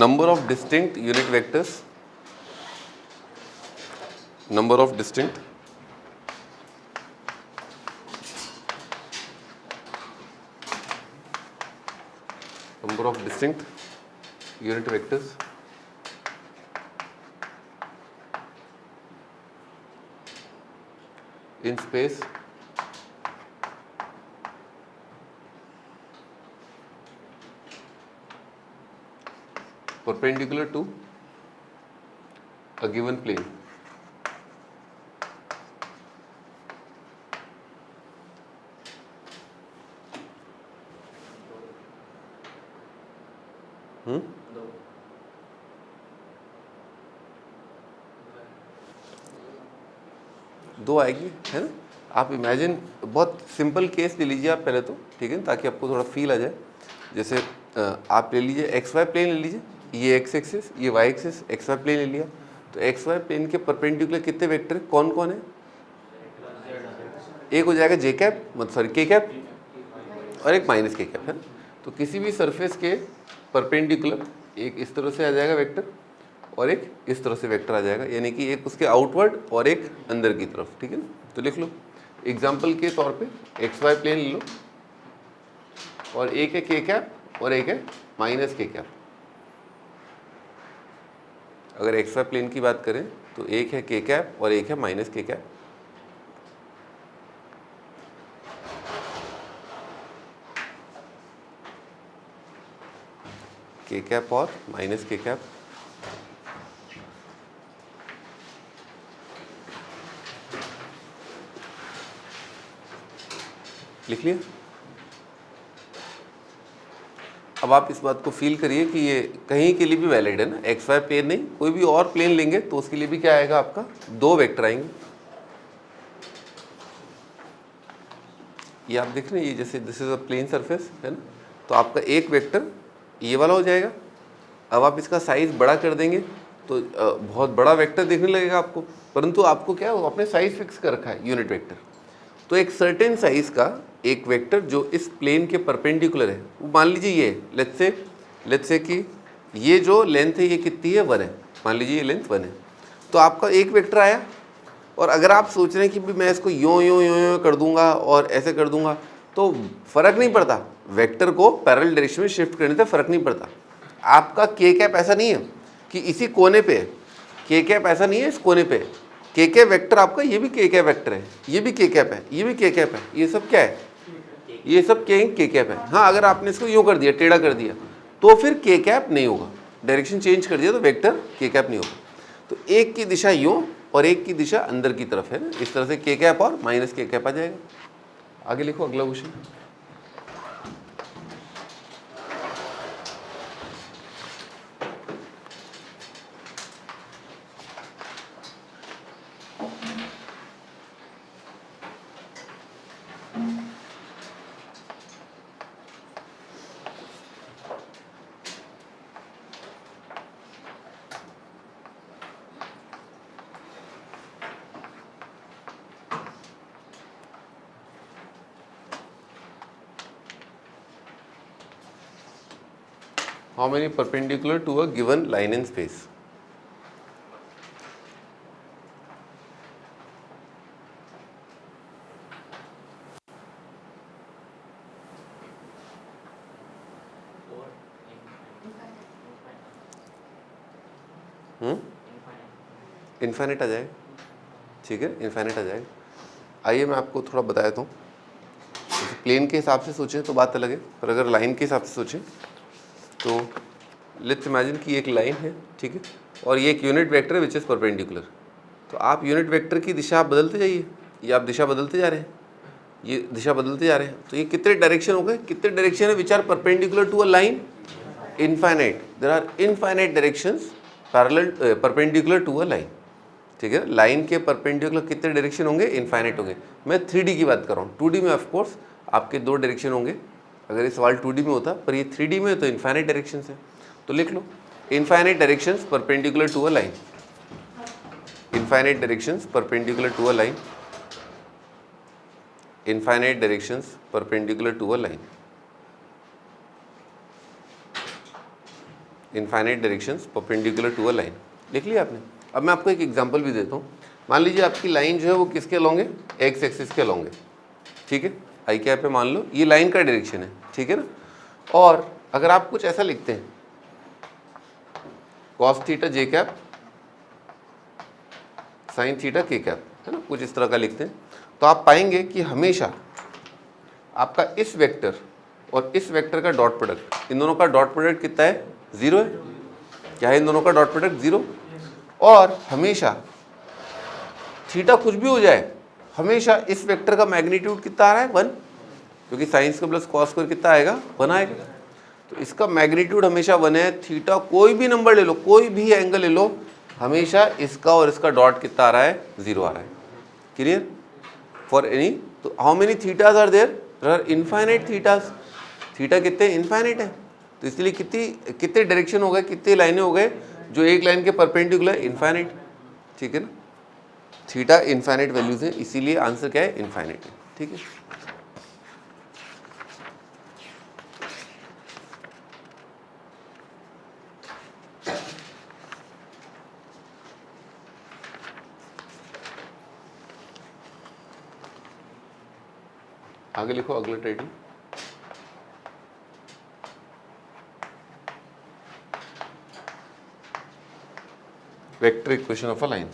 number of distinct unit vectors, number of distinct unit vectors in space perpendicular to a given plane. दो आएगी, है ना। आप imagine, बहुत सिंपल केस ले लीजिए आप पहले तो, ठीक है, ताकि आपको थोड़ा फील आ जाए। जैसे आप ले लीजिए एक्स वाई प्लेन ले लीजिए, ये एक्स एक्सिस, ये Y axis, X Y plane ले लिया। तो एक्स वाई प्लेन के परपेंडिकुलर कितने वेक्टर कौन कौन है? एक हो जाएगा जे कैप, मतलब सॉरी के कैप, और एक माइनस के कैप, है ना। तो किसी भी सरफेस के परपेंडिकुलर एक इस तरह से आ जाएगा वेक्टर और एक इस तरह से वेक्टर आ जाएगा, यानी कि एक उसके आउटवर्ड और एक अंदर की तरफ, ठीक है ना। तो लिख लो एग्जाम्पल के तौर पे एक्स वाई प्लेन ले लो, और एक है के कैप और एक है माइनस के कैप। अगर एक्स वाई प्लेन की बात करें तो एक है के कैप और एक है माइनस के कैप। के कैप और माइनस के कैप, लिख लिया। अब आप इस बात को फील करिए कि ये कहीं के लिए भी वैलिड है ना, एक्स वाई प्लेन नहीं, कोई भी और प्लेन लेंगे तो उसके लिए भी क्या आएगा आपका, दो वेक्टर आएंगे। ये आप देख रहे हैं, ये जैसे this is a plane surface, है ना। तो आपका एक वेक्टर ये वाला हो जाएगा। अब आप इसका साइज बड़ा कर देंगे तो बहुत बड़ा वेक्टर देखने लगेगा आपको, परंतु आपको क्या है, आपने साइज फिक्स कर रखा है यूनिट वेक्टर। तो एक सर्टेन साइज का एक वेक्टर जो इस प्लेन के परपेंडिकुलर है, वो मान लीजिए ये लेट्स से कि ये जो लेंथ है ये कितनी है, 1 है, मान लीजिए ये लेंथ 1 है। तो आपका एक वेक्टर आया, और अगर आप सोच रहे हैं कि भी मैं इसको यूँ कर दूंगा और ऐसे कर दूंगा, तो फ़र्क नहीं पड़ता, वेक्टर को पैरेलल डायरेक्शन में शिफ्ट करने से फ़र्क नहीं पड़ता। आपका के कैप ऐसा नहीं है कि इसी कोने पे, के कैप ऐसा नहीं है इस कोने पे, के कैप वेक्टर आपका, ये भी के कैप वेक्टर है, ये भी के कैप है, ये भी के कैप है, ये सब क्या है, ये सब के कैप है। हाँ, अगर आपने इसको यूँ कर दिया, टेढ़ा कर दिया, तो फिर के कैप नहीं होगा, डायरेक्शन चेंज कर दिया तो वेक्टर के कैप नहीं होगा। तो एक की दिशा यूँ और एक की दिशा अंदर की तरफ है ना, इस तरह से के कैप और माइनस के कैप आ जाएगा। आगे लिखो अगला question. How many perpendicular to a given line in space? Infinite आ जाएगा, ठीक है, इन्फाइनाइट आ जाएगा। आइए मैं आपको थोड़ा बता देता हूँ। प्लेन के हिसाब से सोचें तो बात अलग है, पर अगर लाइन के हिसाब से सोचें तो लेट्स इमेजिन कि एक लाइन है, ठीक है, और ये एक यूनिट वेक्टर है विच इज़ परपेंडिकुलर। तो आप यूनिट वेक्टर की दिशा आप बदलते जाइए, ये आप दिशा बदलते जा रहे हैं, ये दिशा बदलते जा रहे हैं। तो ये कितने डायरेक्शन हो गए, कितने डायरेक्शन है which are perpendicular to a line? Infinite. There are infinite directions parallel perpendicular to a line, ठीक है। लाइन के परपेंडिकुलर कितने डायरेक्शन होंगे? इनफाइनाइट होंगे। मैं 3D की बात कर रहा हूँ, 2D में ऑफ कोर्स आपके दो डायरेक्शन होंगे, अगर ये सवाल 2D में होता, पर ये 3D में तो इनफाइनाइट डायरेक्शंस है। तो लिख लो infinite directions perpendicular to a line, infinite directions perpendicular to a line, infinite directions perpendicular to a line. Infinite directions perpendicular to a line. लिख लिया आपने। अब मैं आपको एक एग्जांपल भी देता हूँ। मान लीजिए आपकी लाइन जो है वो किसके अलॉन्ग है, एक्स एक्सिस के अलॉन्ग है, ठीक है। आई कैप पे मान लो ये लाइन का डायरेक्शन है, ठीक है ना। और अगर आप कुछ ऐसा लिखते हैं कॉस थीटा जे कैप साइन थीटा के कैप, है ना, कुछ इस तरह का लिखते हैं, तो आप पाएंगे कि हमेशा आपका इस वेक्टर और इस वेक्टर का डॉट प्रोडक्ट, इन दोनों का डॉट प्रोडक्ट कितना है, 0 है। क्या है इन दोनों का डॉट प्रोडक्ट, 0। और हमेशा थीटा कुछ भी हो जाए, हमेशा इस वेक्टर का मैग्नीट्यूड कितना आ रहा है, 1, क्योंकि sine square plus cos square कितना आएगा, 1 आएगा। तो इसका मैग्नीट्यूड हमेशा 1 है। थीटा कोई भी नंबर ले लो, कोई भी एंगल ले लो, हमेशा इसका और इसका डॉट कितना आ रहा है, 0 आ रहा है। Clear for any. तो how many thetas are there, there are infinite thetas. Theta कितने, इनफाइनाइट है। तो इसलिए कितने डायरेक्शन हो गए, कितने लाइनें हो गए जो एक लाइन के परपेंडिकुलर, इनफाइनाइट, ठीक है ना। थीटा इनफाइनाइट वैल्यूज है, इसीलिए आंसर क्या है, इनफाइनाइट है, ठीक है। आगे लिखो अगला title. Vector equation of a line.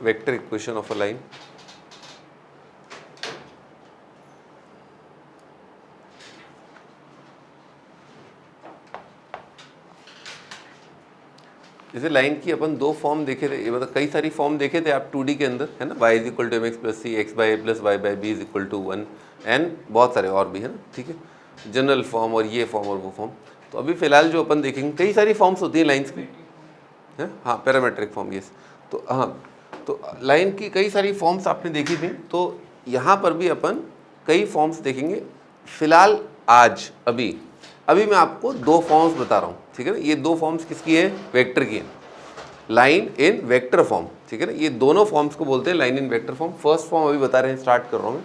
Vector equation of a line. जैसे लाइन की अपन दो फॉर्म देखे थे, मतलब कई सारी फॉर्म देखे थे आप 2D के अंदर, है ना। y is equal to m x plus c, x by a plus y by b is equal to 1, and बहुत सारे और भी, है ना, ठीक है। जनरल फॉर्म और ये फॉर्म और वो फॉर्म। तो अभी फिलहाल जो अपन देखेंगे, कई सारी फॉर्म्स होती हैं लाइन्स की, है, हाँ, पैरामेट्रिक फॉर्म, यस। तो हाँ, तो लाइन की कई सारी फॉर्म्स आपने देखी थी, तो यहाँ पर भी अपन कई फॉर्म्स देखेंगे। फिलहाल आज अभी मैं आपको दो फॉर्म्स बता रहा हूँ, ठीक है ना। ये दो फॉर्म्स किसकी हैं, वेक्टर की हैं, लाइन इन वेक्टर फॉर्म, ठीक है ना। ये दोनों फॉर्म्स को बोलते हैं line in vector form. First form अभी बता रहे हैं, स्टार्ट कर रहा हूँ मैं,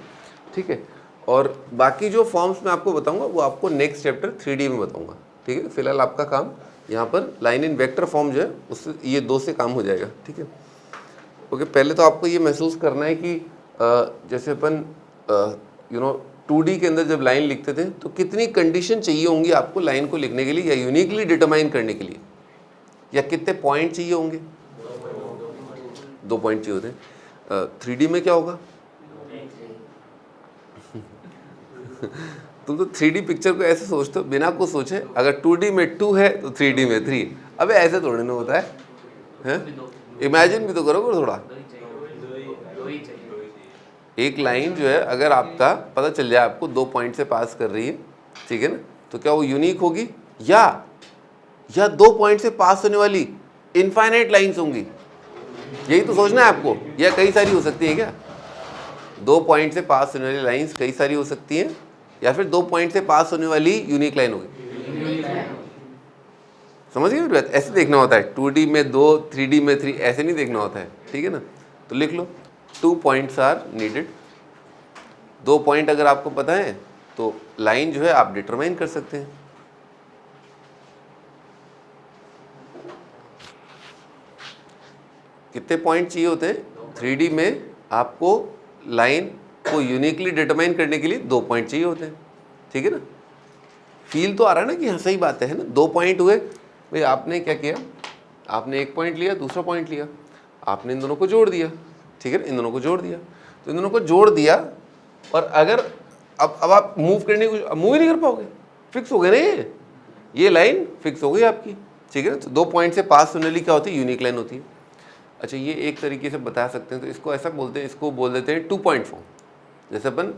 ठीक है। और बाकी जो फॉर्म्स मैं आपको बताऊंगा वो आपको नेक्स्ट चैप्टर 3D में बताऊंगा, ठीक है। फिलहाल आपका काम यहाँ पर लाइन इन वेक्टर फॉर्म जो है उससे ये दो से काम हो जाएगा, ठीक है। ओके, पहले तो आपको ये महसूस करना है कि जैसे अपन 2D के अंदर जब लाइन लिखते थे तो कितनी कंडीशन चाहिए होंगी आपको लाइन को लिखने के लिए या यूनिकली डिटरमाइन करने के लिए, या कितने पॉइंट चाहिए होंगे, 2 पॉइंट चाहिए होते हैं। 3D में क्या होगा तुम तो 3D पिक्चर को ऐसे सोचते हो बिना कुछ सोचे, अगर 2D में 2 है तो 3D में 3। अबे ऐसे थोड़े ना होता है? इमेजिन भी तो करो थोड़ा। एक लाइन जो है अगर आपका पता चल जाए आपको 2 पॉइंट से पास कर रही है, ठीक है ना, तो क्या वो यूनिक होगी या 2 पॉइंट से पास होने वाली इनफाइनाइट लाइंस होंगी? यही तो सोचना है आपको। या कई सारी हो सकती है क्या, 2 पॉइंट से पास होने वाली लाइंस कई सारी हो सकती हैं, या फिर 2 पॉइंट से पास होने वाली यूनिक लाइन होगी? समझ गए मेरी बात? ऐसे देखना होता है, 2D में 2, 3D में 3, ऐसे नहीं देखना होता है, ठीक है ना। तो लिख लो 2 पॉइंट्स आर नीडेड। 2 पॉइंट अगर आपको पता है तो लाइन जो है आप डिटरमाइन कर सकते हैं। कितने पॉइंट चाहिए होते हैं 3D में आपको लाइन को यूनिकली डिटरमाइन करने के लिए? 2 पॉइंट चाहिए होते हैं, ठीक है ना। फील तो आ रहा है ना कि हाँ सही बात है ना। 2 पॉइंट हुए भाई, आपने क्या किया, आपने एक पॉइंट लिया, दूसरा पॉइंट लिया, आपने इन दोनों को जोड़ दिया, ठीक है ना। इन दोनों को जोड़ दिया, तो इन दोनों को जोड़ दिया, और अगर अब आप मूव करने को मूव ही नहीं कर पाओगे, फिक्स हो गए ना, ये लाइन फिक्स हो गई आपकी, ठीक है ना। तो 2 पॉइंट से पास होने वाली क्या होती है, यूनिक लाइन होती है। अच्छा, ये एक तरीके से बता सकते हैं, तो इसको ऐसा बोलते हैं, इसको बोल देते हैं 2 पॉइंट फॉर्म। जैसे अपन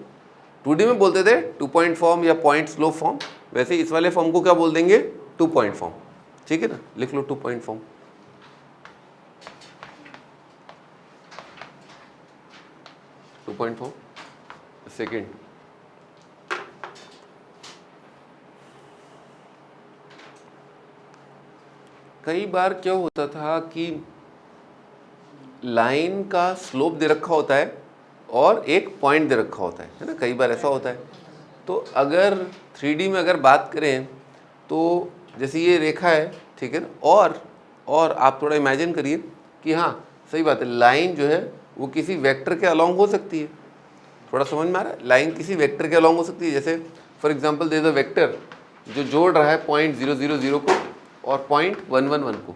2D में बोलते थे 2 पॉइंट फॉर्म या पॉइंट स्लोप फॉर्म, वैसे इस वाले फॉर्म को क्या बोल देंगे, 2 पॉइंट फॉर्म, ठीक है ना। लिख लो 2 पॉइंट फॉर्म। सेकेंड, कई बार क्या होता था कि लाइन का स्लोप दे रखा होता है और एक पॉइंट दे रखा होता है ना। कई बार ऐसा होता है तो अगर 3D में अगर बात करें तो जैसे ये रेखा है, ठीक है ना, और आप थोड़ा इमेजिन करिए कि हाँ सही बात है, लाइन जो है वो किसी वेक्टर के अलोंग हो सकती है। थोड़ा समझ में आ रहा है, लाइन किसी वेक्टर के अलोंग हो सकती है। जैसे for example there is a vector जो जोड़ रहा है पॉइंट 000 को और पॉइंट 111 को,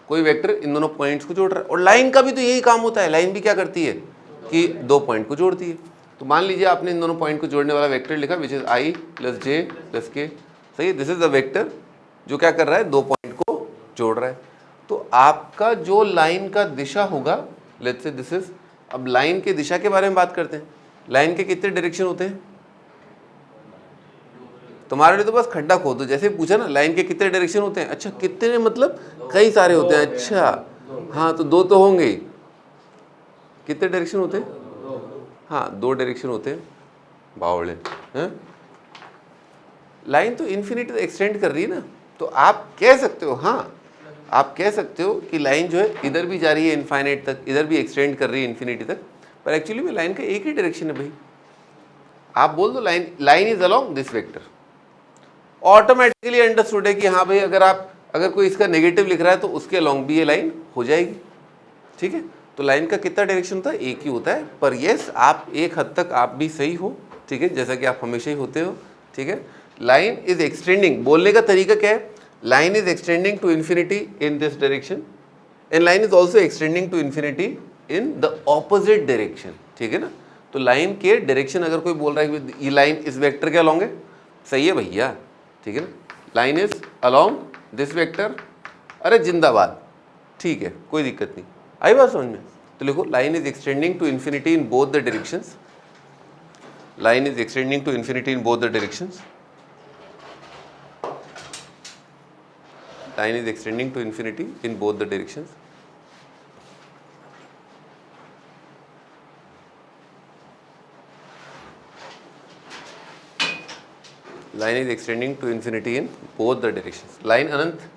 कोई वेक्टर इन दोनों पॉइंट्स को जोड़ रहा है। और लाइन का भी तो यही काम होता है, लाइन भी क्या करती है कि दो पॉइंट को जोड़ती है। तो मान लीजिए आपने इन दोनों पॉइंट को जोड़ने वाला वेक्टर लिखा which is i + j + k, सही है। दिस इज द वेक्टर जो क्या कर रहा है, दो पॉइंट को जोड़ रहा है। तो आपका जो लाइन का दिशा होगा, लेट्स से दिस इज, अब लाइन के दिशा के बारे में बात करते हैं। लाइन के कितने डायरेक्शन होते हैं? तुम्हारे लिए तो बस खड्डा खोदो, जैसे पूछा ना लाइन के कितने डायरेक्शन होते हैं। अच्छा कितने, मतलब कई सारे होते हैं। अच्छा हाँ, तो दो तो होंगे ही। कितने डायरेक्शन होते हैं? हाँ, दो डायरेक्शन होते हैं। बावड़े हैं, लाइन तो इन्फिनिटी एक्सटेंड कर रही है ना। तो आप कह सकते हो, हाँ आप कह सकते हो कि लाइन जो है इधर भी जा रही है इनफाइनाइट तक, इधर भी एक्सटेंड कर रही है इन्फिनिटी तक, पर एक्चुअली में लाइन का एक ही डायरेक्शन है भाई। आप बोल दो line is along this vector, automatically understood है कि हाँ भाई अगर कोई इसका नेगेटिव लिख रहा है तो उसके अलोंग भी ये लाइन हो जाएगी, ठीक है। तो लाइन का कितना डायरेक्शन होता है? एक ही होता है। पर यस, आप एक हद तक आप भी सही हो, ठीक है, जैसा कि आप हमेशा ही होते हो, ठीक है। लाइन इज एक्सटेंडिंग, बोलने का तरीका क्या है, line is extending to infinity in this direction and line is also extending to infinity in the opposite direction, ठीक है ना। तो लाइन के डायरेक्शन अगर कोई बोल रहा है कि ये लाइन इस वेक्टर के अलोंग है, सही है भैया, ठीक है ना। Line is along this vector, अरे जिंदाबाद, ठीक है, कोई दिक्कत नहीं। आई बात समझ में? तो लिखो line is extending to infinity in both the directions, line is extending to infinity in both the directions, line is extending to infinity in both the directions. Line is extending to infinity in both the directions. Line अनंत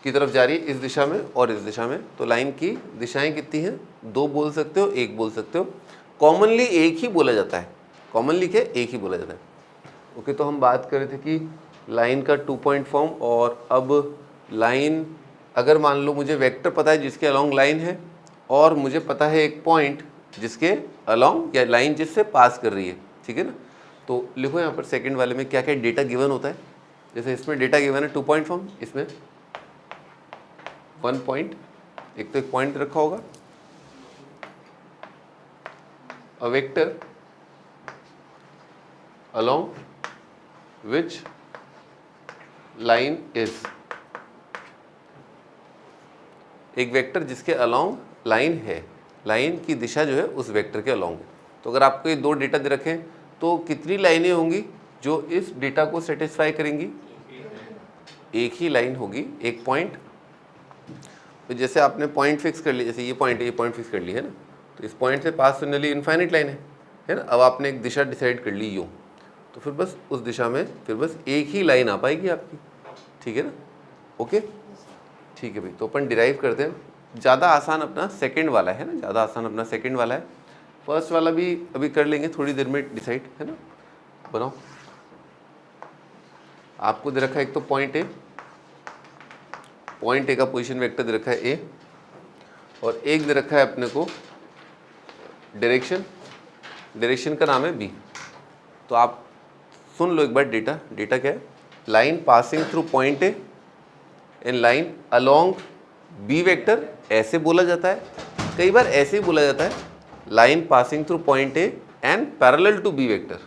की तरफ जा रही है, इस दिशा में और इस दिशा में। तो लाइन की दिशाएं कितनी हैं? दो बोल सकते हो, एक बोल सकते हो। कॉमनली एक ही बोला जाता है, कॉमनली क्या, एक ही बोला जाता है। ओके, तो हम बात कर रहे थे कि लाइन का 2 पॉइंट फॉर्म। और अब लाइन, अगर मान लो मुझे वेक्टर पता है जिसके अलोंग लाइन है, और मुझे पता है एक पॉइंट जिसके अलोंग, या लाइन जिससे पास कर रही है, ठीक है ना। तो लिखो यहाँ पर सेकंड वाले में क्या क्या डेटा गिवन होता है। जैसे इसमें डेटा गिवन है 2 पॉइंट फॉर्म, इसमें 1 पॉइंट, एक तो एक पॉइंट रखा होगा, a vector along which line is, एक वेक्टर जिसके अलोंग लाइन है, लाइन की दिशा जो है उस वेक्टर के अलोंग है। तो अगर आपको ये दो डेटा दे रखें तो कितनी लाइनें होंगी जो इस डेटा को सेटिस्फाई करेंगी? एक ही लाइन होगी, एक पॉइंट। तो जैसे आपने पॉइंट फिक्स कर लिया, जैसे ये पॉइंट फिक्स कर ली है ना, तो इस पॉइंट से पास होने वाली इनफाइनाइट लाइन है ना। अब आपने एक दिशा डिसाइड कर ली यूँ, तो फिर बस उस दिशा में फिर बस एक ही लाइन आ पाएगी आपकी, ठीक है ना। ओके, ठीक है भाई। तो अपन डिराइव करते हैं। ज़्यादा आसान अपना सेकंड वाला है ना, ज़्यादा आसान अपना सेकंड वाला है। फर्स्ट वाला भी अभी कर लेंगे थोड़ी देर में डिसाइड, है ना। बनाओ, आपको दे रखा है एक तो पॉइंट ए का पोजीशन वेक्टर दे रखा है ए, और एक दे रखा है अपने को डायरेक्शन का नाम है बी। तो आप सुन लो एक बार डेटा क्या है। Line passing through point a and line along b vector, ऐसे बोला जाता है, कई बार ऐसे ही बोला जाता है, line passing through point a and parallel to B vector,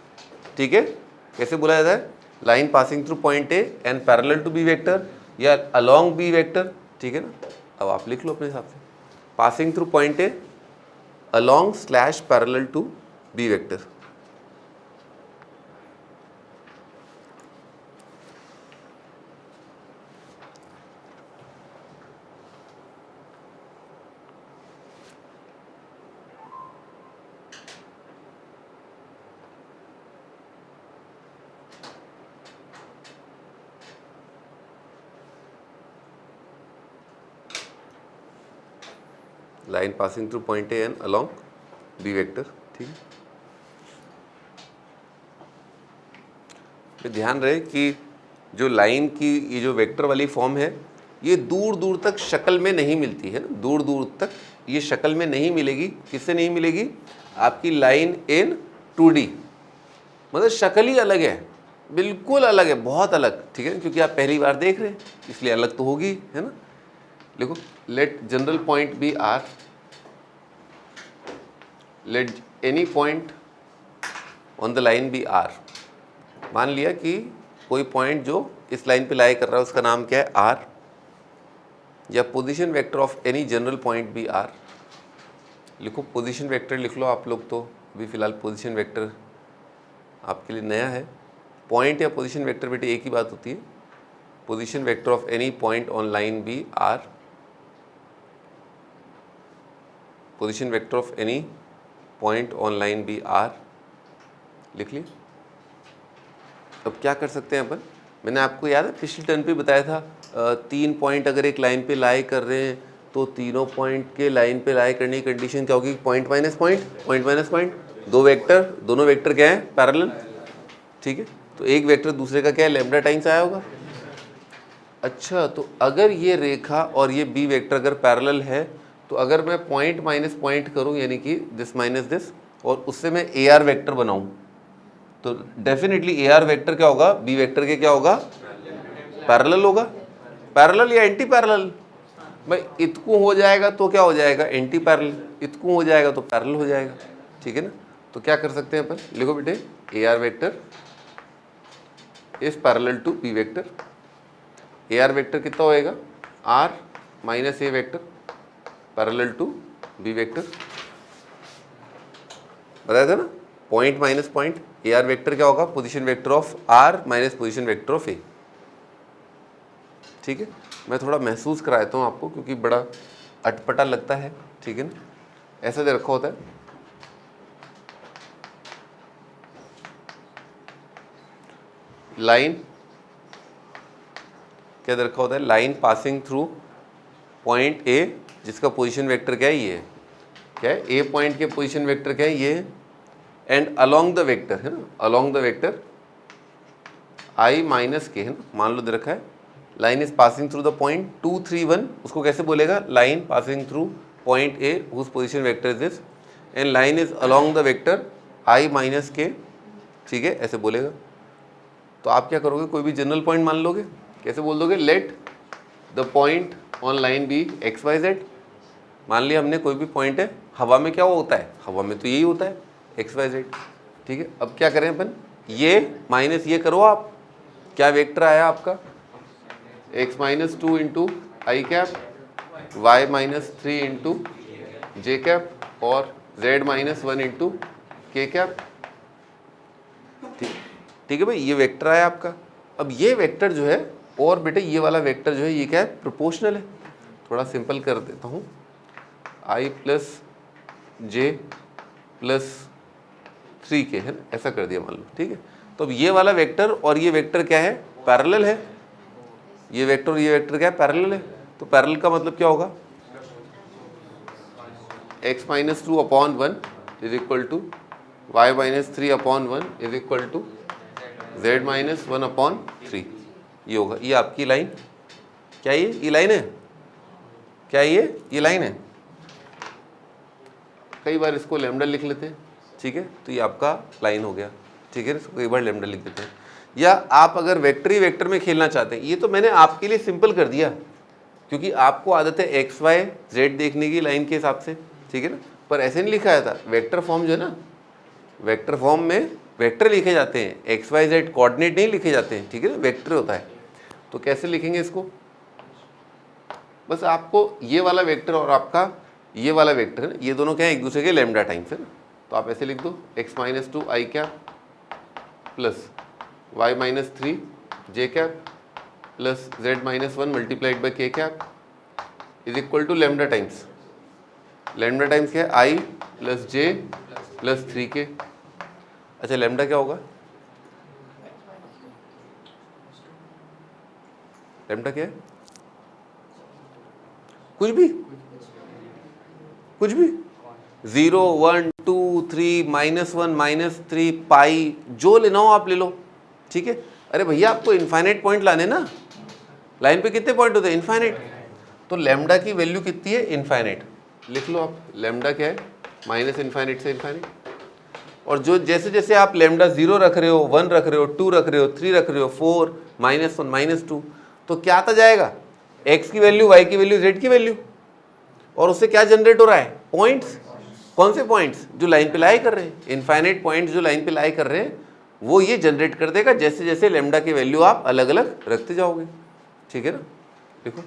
ठीक है। कैसे बोला जाता है? Line passing through point a and parallel to B vector या अलोंग बी वेक्टर, ठीक है ना। अब आप लिख लो अपने हिसाब से, passing through point a along slash parallel to B vector. Line passing through point a and along b vector, ठीक है। पे ध्यान रहे कि जो लाइन की ये जो वेक्टर वाली फॉर्म है ये दूर दूर तक शक्ल में नहीं मिलती है ना, दूर दूर तक ये शक्ल में नहीं मिलेगी। किससे नहीं मिलेगी? आपकी लाइन इन 2D, मतलब शक्ल ही अलग है, बिल्कुल अलग है, बहुत अलग, ठीक है, क्योंकि आप पहली बार देख रहे हैं इसलिए अलग तो होगी, है ना। देखो, let general point be r, let any point on the line be r. मान लिया कि कोई पॉइंट जो इस लाइन पे लाई कर रहा है उसका नाम क्या है? आर, या position vector of any general point be r. लिखो पोजीशन वेक्टर, लिख लो आप लोग, तो अभी फिलहाल पोजीशन वेक्टर आपके लिए नया है। पॉइंट या पोजीशन वेक्टर बेटे एक ही बात होती है। Position vector of any point on line be r, position vector of any point on line be r, लिख लिया। अब क्या कर सकते हैं अपन? मैंने आपको याद है पिछले टर्न पे बताया था, 3 पॉइंट अगर एक लाइन पे लाई कर रहे हैं तो तीनों पॉइंट के लाइन पे लाई करने की कंडीशन क्या होगी? Point minus point, point minus point, दो वेक्टर, दोनों वेक्टर क्या है? पैरेलल, ठीक है। तो एक वेक्टर दूसरे का क्या है? लैम्डा टाइम्स आया होगा। अच्छा, तो अगर ये रेखा और ये बी वेक्टर अगर पैरेलल है तो अगर मैं पॉइंट माइनस पॉइंट करूं, यानी कि दिस माइनस दिस, और उससे मैं ए आर वेक्टर बनाऊं, तो डेफिनेटली ए आर वेक्टर क्या होगा? बी वेक्टर के क्या होगा? पैरेलल होगा। पैरेलल या एंटी पैरेलल? भाई इतकू हो जाएगा तो क्या हो जाएगा? एंटी पैरेलल, इतकू हो जाएगा तो पैरेलल हो जाएगा, ठीक है ना। तो क्या कर सकते हैं अपन? लिखो बेटे, A R vector is parallel to B vector. A R vector कितना होएगा? R minus A vector parallel to B vector, बताया था ना। Point minus point, A R vector क्या होगा? Position vector of R minus position vector of A, ठीक है। मैं थोड़ा महसूस कराता हूँ आपको क्योंकि बड़ा अटपटा लगता है, ठीक है ना। ऐसा दे रखा होता है, लाइन क्या दे रखा होता है? लाइन पासिंग थ्रू पॉइंट ए, जिसका पोजीशन वेक्टर क्या है? ये है, क्या है? ए पॉइंट के पोजीशन वेक्टर क्या है? ये है। एंड अलोंग द वेक्टर, है ना, along the vector i minus k, है ना, मान लो दे रखा है line is passing through the point 2 3 1, उसको कैसे बोलेगा? Line passing through point a whose position vector is this, and line is along the vector i minus k, ठीक है, ऐसे बोलेगा। तो आप क्या करोगे? कोई भी जनरल पॉइंट मान लोगे, कैसे बोल दोगे? Let the point on line be x y z. मान लिया हमने कोई भी पॉइंट है, हवा में क्या होता है? हवा में तो यही होता है, एक्स वाई जेड, ठीक है। अब क्या करें अपन? ये माइनस ये करो आप, क्या वेक्टर आया आपका? एक्स माइनस 2 इंटू आई कैप, वाई माइनस 3 इंटू जे कैप, और जेड माइनस 1 इंटू के कैप, ठीक है भाई, ये वेक्टर आया आपका। अब ये वेक्टर जो है, और बेटे ये वाला वेक्टर जो है ये क्या है? प्रोपोर्शनल है। थोड़ा सिंपल कर देता हूँ, आई प्लस जे प्लस 3 के, है ना, ऐसा कर दिया मान लो, ठीक है। तो अब ये वाला वेक्टर और ये वेक्टर क्या है? पैरेलल है। ये वेक्टर और ये वेक्टर क्या है? पैरेलल है। तो पैरेलल का मतलब क्या होगा? x minus 2 upon 1 is equal to y minus 3 upon 1 is equal to z minus 1 upon 3, ये होगा। ये आपकी लाइन क्या? ये लाइन है क्या? ये लाइन है। कई बार इसको लैम्डा लिख लेते हैं, ठीक है, तो ये आपका लाइन हो गया, ठीक है। इसको कई बार लैम्डा लिख देते हैं। या आप अगर वेक्टर ही वेक्टर में खेलना चाहते हैं, ये तो मैंने आपके लिए सिंपल कर दिया क्योंकि आपको आदत है एक्स वाई जेड देखने की लाइन के हिसाब से, ठीक है ना। पर ऐसे नहीं लिखा जाता। वेक्टर फॉर्म जो है ना, वेक्टर फॉर्म में वेक्टर लिखे जाते हैं, एक्स वाई जेड कोऑर्डिनेट नहीं लिखे जाते हैं, ठीक है ना, वेक्टर होता है। तो कैसे लिखेंगे इसको? बस आपको ये वाला वेक्टर और आपका ये वाला वेक्टर है, ये दोनों क्या है? एक दूसरे के लैम्डा टाइम्स है ना। तो आप ऐसे लिख दो, X minus 2 I cap plus Y minus 3 J cap plus Z minus 1 multiplied by K cap is equal to lambda times, lambda times क्या है? आई प्लस जे प्लस 3 के। अच्छा, लैम्डा क्या होगा? लैम्डा क्या है? कुछ भी, कुछ भी, 0 1 2 3 -1 -3 पाई, जो लेना हो आप ले लो, ठीक है। अरे भैया आपको इनफाइनाइट पॉइंट लाने ना, लाइन पे कितने पॉइंट होते हैं? इनफाइनाइट। तो लैम्डा की वैल्यू कितनी है? इनफाइनाइट। लिख लो आप, लैम्डा क्या है? माइनस इनफाइनाइट से इनफाइनाइट। और जो जैसे जैसे आप लैम्डा 0 रख रहे हो, 1 रख रहे हो, 2 रख रहे हो, 3 रख रहे हो, 4, -1, -2, तो क्या आता जाएगा? x की वैल्यू, y की वैल्यू, z की वैल्यू। और उससे क्या जनरेट हो रहा है? पॉइंट्स। कौन से पॉइंट्स? जो लाइन पे लाई कर रहे हैं, इनफाइनाइट पॉइंट्स जो लाइन पे लाई कर रहे हैं, वो ये जनरेट कर देगा जैसे जैसे लैम्डा की वैल्यू आप अलग अलग रखते जाओगे। ठीक है ना? देखो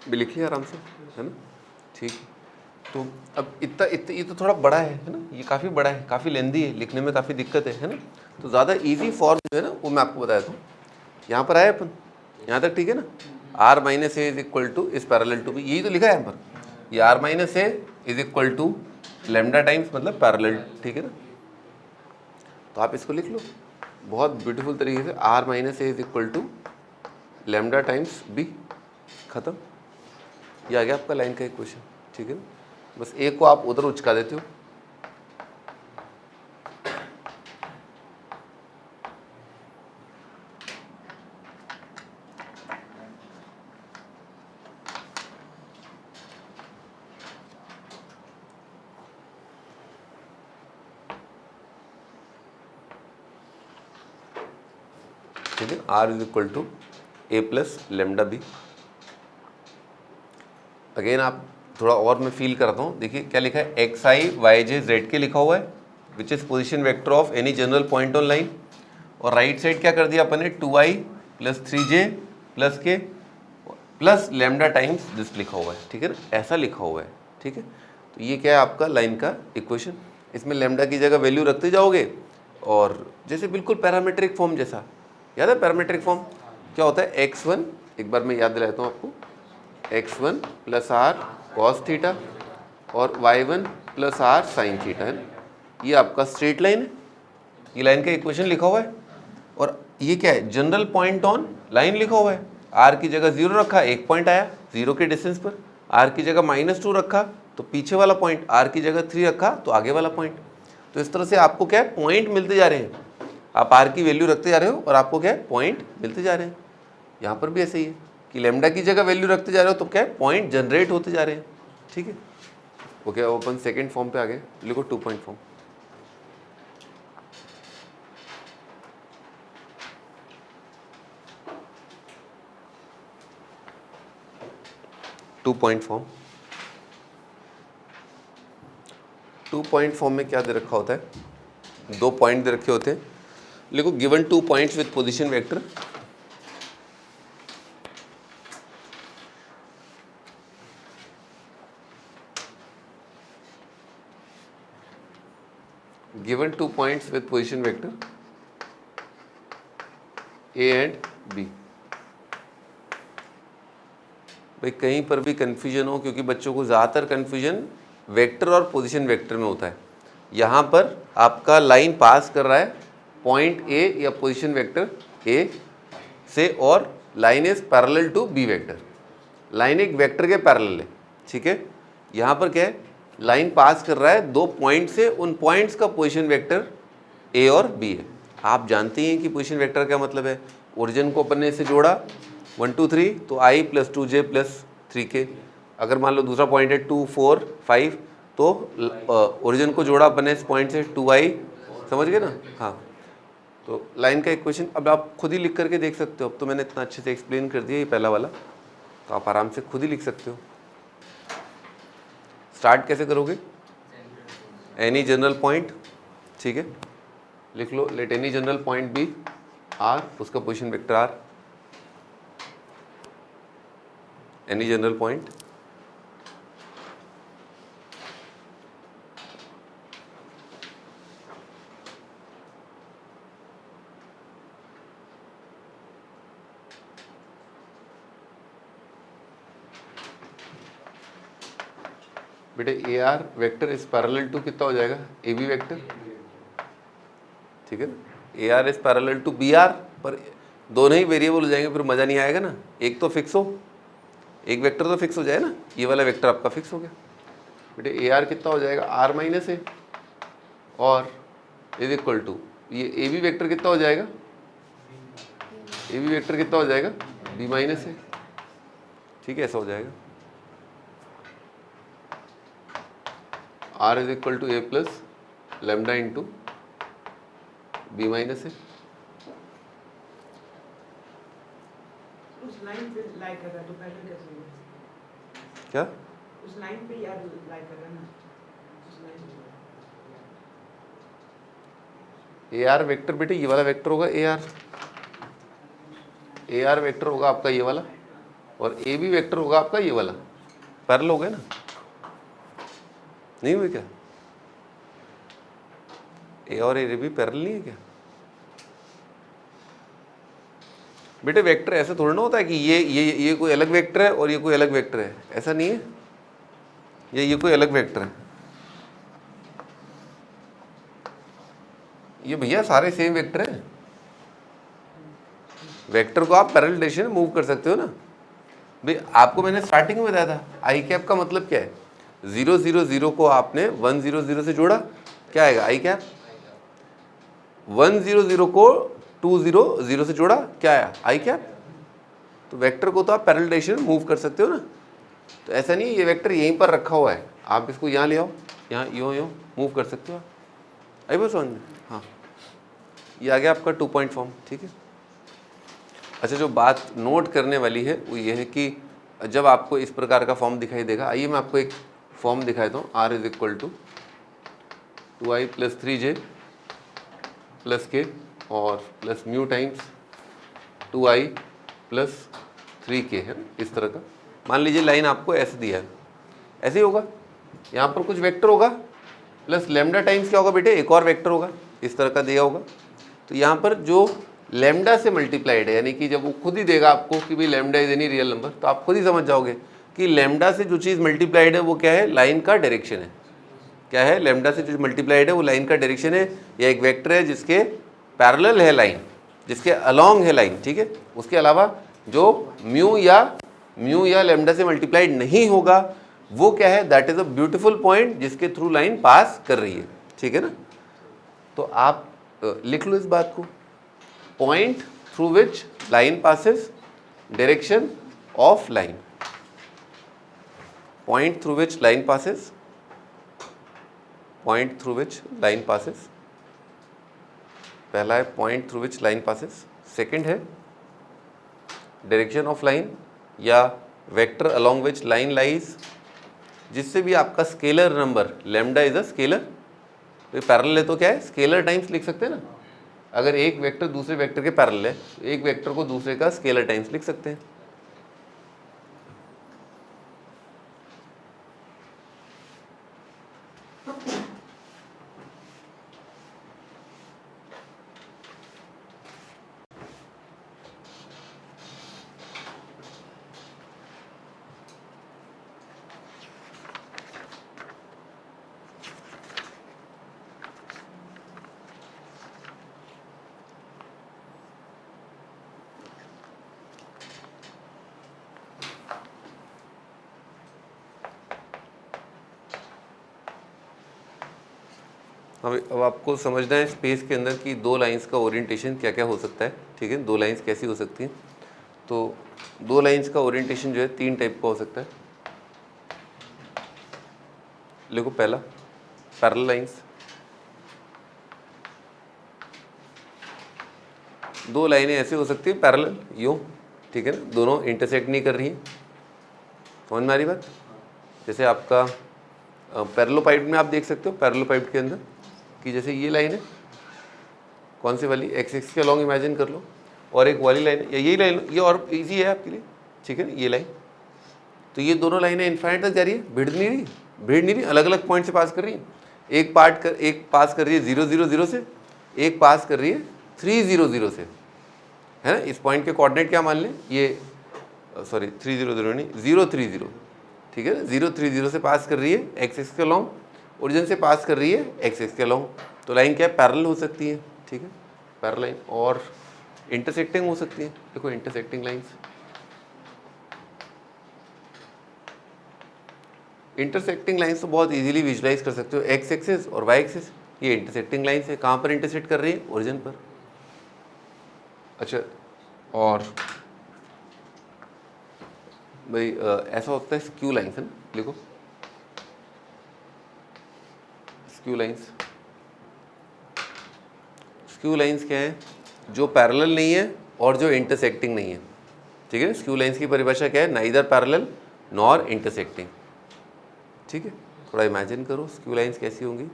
भी लिख लिया आराम से, है ना? ठीक। तो अब इतना ये तो थोड़ा बड़ा है ना? ये काफ़ी बड़ा है, काफ़ी लेंदी है, लिखने में काफ़ी दिक्कत है ना? तो ज़्यादा इजी फॉर्म जो है ना, वो मैं आपको बताया था। यहाँ पर आए अपन, यहाँ तक ठीक है ना? r minus a is equal to is parallel to b, यही तो लिखा है यहाँ पर। ये r minus a is equal to lambda times मतलब पैरेलल, ठीक है ना? तो आप इसको लिख लो बहुत ब्यूटीफुल तरीके से, r minus a is equal to lambda times b, खत्म। ये आ गया आपका लाइन का इक्वेशन, ठीक है ना? बस ए को आप उधर उचका देते हो। ठीक है, r is equal to A plus lambda b. Again आप थोड़ा और मैं फील करता हूँ, देखिए क्या लिखा है, एक्स आई वाई जे जेड के लिखा हुआ है, which is position vector of any general point on line. और राइट साइड क्या कर दिया अपन ने, 2i प्लस 3j प्लस के प्लस लेमडा टाइम्स दिस लिखा हुआ है, ठीक है ना? ऐसा लिखा हुआ है, ठीक है? तो ये क्या है आपका लाइन का इक्वेशन। इसमें लेमडा की जगह वैल्यू रखते जाओगे, और जैसे बिल्कुल पैरामीट्रिक फॉर्म जैसा, याद है पैरामीट्रिक फॉर्म क्या होता है? x1, एक बार मैं याद दिलाता हूँ आपको, x1 plus are cos theta और y1 plus are sine theta, है ना? ये आपका स्ट्रेट लाइन है, ये लाइन का इक्वेशन लिखा हुआ है। और ये क्या है, जनरल पॉइंट ऑन लाइन लिखा हुआ है। r की जगह 0 रखा, एक पॉइंट आया 0 के डिस्टेंस पर। r की जगह -2 रखा तो पीछे वाला पॉइंट, r की जगह 3 रखा तो आगे वाला पॉइंट। तो इस तरह से आपको क्या है, पॉइंट मिलते जा रहे हैं। आप r की वैल्यू रखते जा रहे हो और आपको क्या है, पॉइंट मिलते जा रहे हैं। यहाँ पर भी ऐसे ही है कि लेमडा की जगह वैल्यू रखते जा रहे हो तो क्या है, पॉइंट जनरेट होते जा रहे हैं, ठीक है? ओके, ओपन सेकेंड फॉर्म पे आ गए, लिखो 2 point form. Two point form, 2 point form में क्या दे रखा होता है, 2 पॉइंट दे रखे होते हैं। लिखो given 2 points with position vector, given 2 points with position vector, a and b. भाई कहीं पर भी कन्फ्यूजन हो, क्योंकि बच्चों को ज़्यादातर कन्फ्यूजन वेक्टर और पोजीशन वेक्टर में होता है। यहाँ पर आपका लाइन पास कर रहा है पॉइंट ए या पोजीशन वेक्टर ए से, और line is parallel to B vector. Line एक वेक्टर के पैरेलल है, ठीक है। यहाँ पर क्या है, लाइन पास कर रहा है दो पॉइंट से, उन पॉइंट्स का पोजीशन वेक्टर ए और बी है। आप जानते हैं कि पोजीशन वेक्टर क्या मतलब है। ओरिजिन को अपन ने इससे जोड़ा 1 2 3, तो i + 2j + 3k। अगर मान लो दूसरा पॉइंट है 2 4 5, तो ओरिजिन को जोड़ा अपन ने इस पॉइंट से 2i, समझ गए ना। हाँ, तो लाइन का इक्वेशन अब आप खुद ही लिख करके देख सकते हो। अब तो मैंने इतना अच्छे से एक्सप्लेन कर दिया ये पहला वाला, तो आप आराम से खुद ही लिख सकते हो। स्टार्ट कैसे करोगे, एनी जनरल पॉइंट, ठीक है, लिख लो। Let any general point be R, उसका position vector R. Any general point बेटे A R vector is parallel to कितना हो जाएगा, ए बी वेक्टर, ठीक है ना। A R is parallel to B R, पर दोनों ही वेरिएबल हो जाएंगे, फिर मज़ा नहीं आएगा ना। एक तो फिक्स हो, एक वेक्टर तो फिक्स हो जाए ना, ये वाला वेक्टर आपका फिक्स हो गया। बेटे ए आर कितना हो जाएगा, आर माइनस ए, और इज इक्वल टू ये ए बी वेक्टर कितना हो जाएगा, ए बी वेक्टर कितना हो जाएगा, बी माइनस ए, ठीक है, ऐसा हो जाएगा। R is equal to A plus lambda into B minus A. उस लाइन पे लाई कर रहा है तो पैटर्न कैसे होगा? क्या उस लाइन पे यार लाई कर रहा है ना, उस लाइन पे। ए आर वेक्टर बेटे ये वाला वेक्टर होगा, ए आर वेक्टर होगा आपका ये वाला, और ए बी वेक्टर होगा आपका ये वाला। पैरेलल हो गए ना, नहीं हुए क्या, ए और ए बी पैरेलल नहीं है क्या। बेटे वेक्टर ऐसे थोड़ा ना होता है कि ये कोई अलग वेक्टर है और ये कोई अलग वेक्टर है, ऐसा नहीं है। ये कोई अलग वेक्टर है, ये भैया सारे सेम वेक्टर हैं। वेक्टर को आप पैरेलल डायरेक्शन में मूव कर सकते हो ना। भाई आपको मैंने स्टार्टिंग में बताया था आई कैप का मतलब क्या है। 0 0 0 को आपने 1 0 0 से जोड़ा, क्या आएगा, आई कैप। 1 0 0 को 2 0 0 से जोड़ा, क्या आया, आई कैप। तो वेक्टर को तो आप पैरेलल डायरेक्शन में मूव कर सकते हो ना। तो ऐसा नहीं है ये वेक्टर यहीं पर रखा हुआ है, आप इसको यहाँ ले आओ, यहाँ यूँ मूव कर सकते हो। आई बस समझ में, हाँ ये आ गया आपका 2 पॉइंट फॉर्म, ठीक है। अच्छा, जो बात नोट करने वाली है वो ये है कि जब आपको इस प्रकार का फॉर्म दिखाई देगा, आइए मैं आपको एक फॉर्म दिखाई दूँ। R is equal to 2i + 3j + k और plus mu times 2i + 3k है, इस तरह का। मान लीजिए लाइन आपको ऐसे दिया है, ऐसे ही होगा। यहाँ पर कुछ वेक्टर होगा प्लस लेमडा टाइम्स क्या होगा बेटे, एक और वेक्टर होगा, इस तरह का दिया होगा। तो यहाँ पर जो लेमडा से मल्टीप्लाइड है, यानी कि जब वो खुद ही देगा आपको कि भाई lambda is any real number, तो आप खुद ही समझ जाओगे कि लेमडा से जो चीज़ मल्टीप्लाइड है वो क्या है, लाइन का डायरेक्शन है। क्या है, लेमडा से जो मल्टीप्लाइड है वो लाइन का डायरेक्शन है, या एक वेक्टर है जिसके पैरेलल है लाइन, जिसके अलोंग है लाइन, ठीक है। उसके अलावा जो म्यू या लेमडा से मल्टीप्लाइड नहीं होगा वो क्या है, that is a beautiful point जिसके थ्रू लाइन पास कर रही है, ठीक है ना। तो आप लिख लो इस बात को, point through which line passes, direction of line, point through which line passes, point through which line passes. पहला है point through which line passes, second है डायरेक्शन ऑफ लाइन या vector along which line lies, जिससे भी आपका scalar number lambda is a scalar. तो parallel है तो क्या है, स्केलर टाइम्स लिख सकते हैं ना। अगर एक वेक्टर दूसरे वेक्टर के पैरेलल है तो एक वेक्टर को दूसरे का स्केलर टाइम्स लिख सकते हैं। अब आपको समझना है स्पेस के अंदर कि दो लाइंस का ओरिएंटेशन क्या क्या हो सकता है, ठीक है। दो लाइंस कैसी हो सकती हैं, तो दो लाइंस का ओरिएंटेशन जो है तीन टाइप का हो सकता है। देखो पहला पैरेलल लाइंस, दो लाइनें ऐसे हो सकती है पैरेलल, यूँ, ठीक है ना, दोनों इंटरसेक्ट नहीं कर रही हैं। समझ में आ रही बात? जैसे आपका पैरेललोपाइड में आप देख सकते हो, पैरेललोपाइड के अंदर कि जैसे ये लाइन है, कौन सी वाली, एक्स एक्स के अलॉन्ग इमेजिन कर लो, और एक वाली लाइन या यही लाइन, ये और इजी है आपके लिए, ठीक है ना, ये लाइन। तो ये दोनों लाइनें इन्फाइनाइट तक जा रही है, भिड़ नहीं रही, अलग अलग पॉइंट से पास कर रही है। एक पास कर रही है 0 0 0 से, एक पास कर रही है 3 0 0 से, है ना। इस पॉइंट के कोऑर्डिनेट क्या मान लें, ये सॉरी 3 0 0 नहीं 0 3 0, ठीक है ना, 0 3 0 से पास कर रही है एक्स एक्स के अलॉन्ग, ओरिजिन से पास कर रही है एक्स एक्स के अलॉन्ग। तो लाइन क्या है, पैरेलल हो सकती है, ठीक है, पैरेलल लाइन। और इंटरसेक्टिंग हो सकती है, देखो इंटरसेक्टिंग लाइंस, इंटरसेक्टिंग लाइंस तो बहुत इजीली विजुलाइज कर सकते हो, एक्स एक्सिस और वाई एक्सिस, ये इंटरसेक्टिंग लाइंस है। कहाँ पर इंटरसेक्ट कर रही है, ओरिजिन पर। अच्छा, और भाई ऐसा होता है स्क्यू लाइंस, है ना, लिखो स्क्यू लाइंस। स्क्यू लाइंस क्या है, जो पैरेलल नहीं है और जो इंटरसेक्टिंग नहीं है, ठीक है। स्क्यू लाइंस की परिभाषा क्या है, नाइदर पैरेलल नॉर इंटरसेक्टिंग, ठीक है। थोड़ा इमेजिन करो स्क्यू लाइंस कैसी होंगी।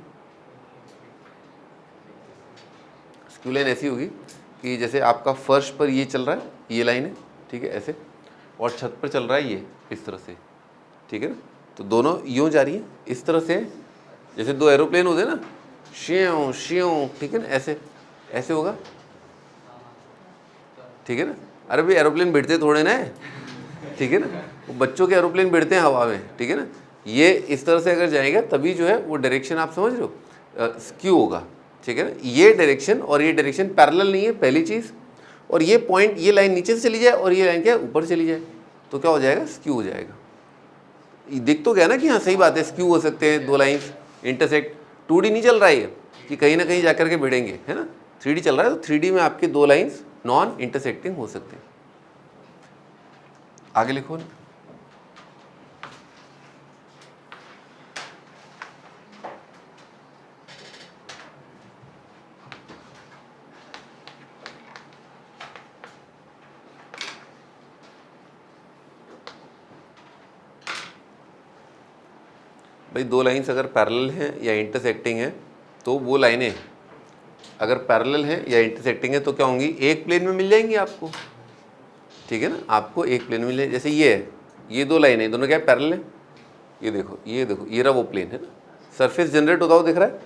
स्क्यू लाइन ऐसी होगी कि जैसे आपका फर्श पर ये चल रहा है, ये लाइन है, ठीक है, ऐसे, और छत पर चल रहा है ये इस तरह से, ठीक है ना। तो दोनों यूँ जा रही है इस तरह से, जैसे दो एरोप्लेन होते हैं ना, श्यों श्यों, ठीक है ना, ऐसे ऐसे होगा, ठीक है ना। अरे भाई एरोप्लेन भिड़ते थोड़े ना है, ठीक है ना, वो बच्चों के एरोप्लेन भिड़ते हैं हवा में, ठीक है ना। ये इस तरह से अगर जाएगा तभी जो है वो डायरेक्शन, आप समझ रहे हो, स्क्यू होगा, ठीक है ना। ये डायरेक्शन और ये डायरेक्शन पैरेलल नहीं है, पहली चीज़। और ये पॉइंट, ये लाइन नीचे से चली जाए और ये लाइन क्या है, ऊपर चली जाए, तो क्या हो जाएगा, स्क्यू हो जाएगा। दिख तो गया ना कि हाँ सही बात है, स्क्यू हो सकते हैं दो लाइंस इंटरसेक्ट। 2D नहीं चल रहा है ये कि कहीं ना कहीं जाकर के भिड़ेंगे, है ना, 3D चल रहा है। तो 3D में आपके दो लाइंस नॉन इंटरसेक्टिंग हो सकते हैं। आगे लिखो ना, भाई दो लाइंस अगर पैरेलल हैं या इंटरसेक्टिंग हैं, तो वो लाइनें अगर पैरेलल हैं या इंटरसेक्टिंग है तो क्या होंगी, एक प्लेन में मिल जाएंगी आपको, ठीक है ना। आपको एक प्लेन में मिल जाए, जैसे ये है, ये दो लाइनें, दोनों क्या है, पैरेलल है। ये देखो ये रहा वो प्लेन, है ना, सरफेस जनरेट होता हुआ दिख रहा है,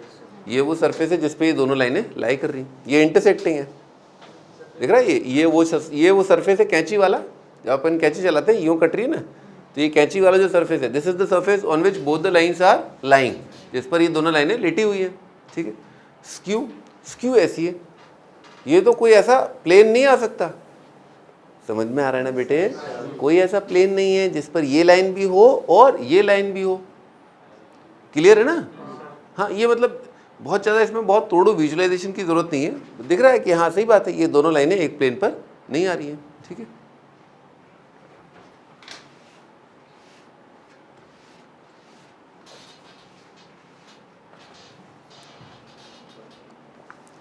ये वो सरफेस है जिस पे ये दोनों लाइनें लाई कर रही हैं। ये इंटरसेक्टिंग है, दिख रहा है, ये वो सरफेस है कैंची वाला, जब अपन कैंची चलाते हैं यूँ कट रही है ना, तो ये कैंची वाला जो सरफेस है, this is the surface on which both the lines are lying, जिस पर ये दोनों लाइनें लेटी हुई है, ठीक है। स्क्यू ऐसी है, ये तो कोई ऐसा प्लेन नहीं आ सकता, समझ में आ रहा है ना बेटे, कोई ऐसा प्लेन नहीं है जिस पर ये लाइन भी हो और ये लाइन भी हो, क्लियर है ना। हाँ, ये मतलब बहुत ज़्यादा इसमें बहुत तोड़ो विजुअलाइजेशन की ज़रूरत नहीं है, दिख रहा है कि हाँ सही बात है, ये दोनों लाइनें एक प्लेन पर नहीं आ रही हैं, ठीक है।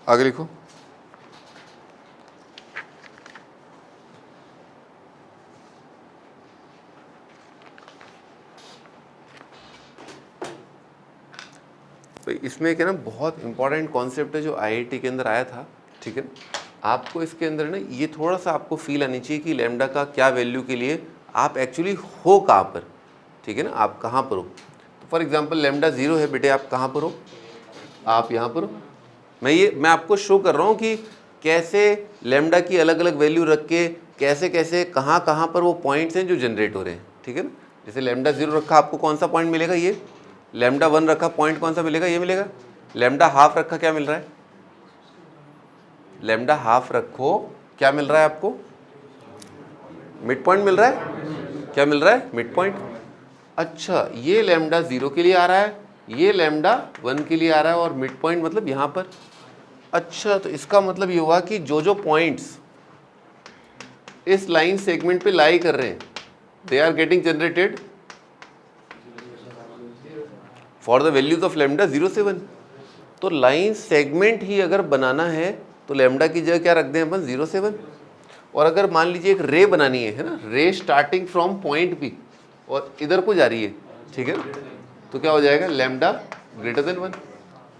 आगे लिखो, तो इसमें क्या ना बहुत इंपॉर्टेंट कॉन्सेप्ट है जो आईआईटी के अंदर आया था, ठीक है। आपको इसके अंदर ना ये थोड़ा सा आपको फील आनी चाहिए कि लैम्डा का क्या वैल्यू के लिए आप एक्चुअली हो कहाँ पर, ठीक है ना, आप कहाँ पर हो। तो फॉर एग्जांपल लैम्डा 0 है बेटे, आप कहाँ पर हो, आप यहाँ पर हो। मैं आपको शो कर रहा हूँ कि कैसे लैम्डा की अलग अलग वैल्यू रख के कैसे कैसे कहाँ कहाँ पर वो पॉइंट्स हैं जो जनरेट हो रहे हैं, ठीक है ना। जैसे लैम्डा 0 रखा, आपको कौन सा पॉइंट मिलेगा, ये लैम्डा 1 रखा, पॉइंट कौन सा मिलेगा, ये मिलेगा। लैम्डा हाफ रखा, क्या मिल रहा है, लैम्डा हाफ रखो, क्या मिल रहा है आपको, मिड पॉइंट मिल रहा है, क्या मिल रहा है, मिड पॉइंट। अच्छा, ये लैम्डा 0 के लिए आ रहा है, ये लैम्डा 1 के लिए आ रहा है और मिड पॉइंट मतलब यहाँ पर। अच्छा, तो इसका मतलब ये हुआ कि जो पॉइंट्स इस लाइन सेगमेंट पे लाई कर रहे हैं they are getting generated for the values of lambda 0 से 1। तो लाइन सेगमेंट ही अगर बनाना है तो लैम्डा की जगह क्या रख दें अपन 0 से 1। और अगर मान लीजिए एक रे बनानी है ना, रे स्टार्टिंग फ्रॉम पॉइंट बी और इधर को जा रही है, ठीक है, तो क्या हो जाएगा लैम्डा ग्रेटर देन 1।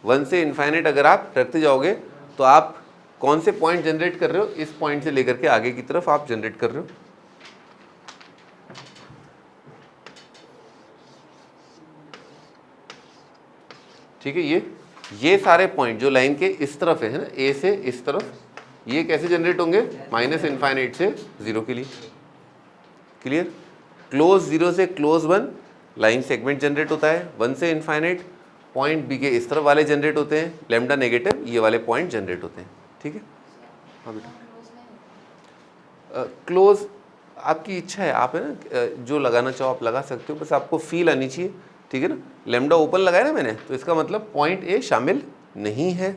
1 से इनफाइनाइट अगर आप रखते जाओगे तो आप कौन से पॉइंट जनरेट कर रहे हो, इस पॉइंट से लेकर के आगे की तरफ आप जनरेट कर रहे हो। ठीक है, ये सारे पॉइंट जो लाइन के इस तरफ है ना, ए से इस तरफ, ये कैसे जनरेट होंगे, माइनस इनफाइनाइट से 0 के लिए। क्लियर? क्लोज 0 से क्लोज 1 लाइन सेगमेंट जनरेट होता है, 1 से इनफाइनाइट पॉइंट बी के इस तरफ वाले जनरेट होते हैं, लैम्डा नेगेटिव ये वाले पॉइंट जनरेट होते हैं। ठीक है, हाँ बेटा। क्लोज आपकी इच्छा है, आप है ना जो लगाना चाहो आप लगा सकते हो, बस आपको फील आनी चाहिए। ठीक है ना, लैम्डा ओपन लगाया ना मैंने, तो इसका मतलब पॉइंट ए शामिल नहीं है।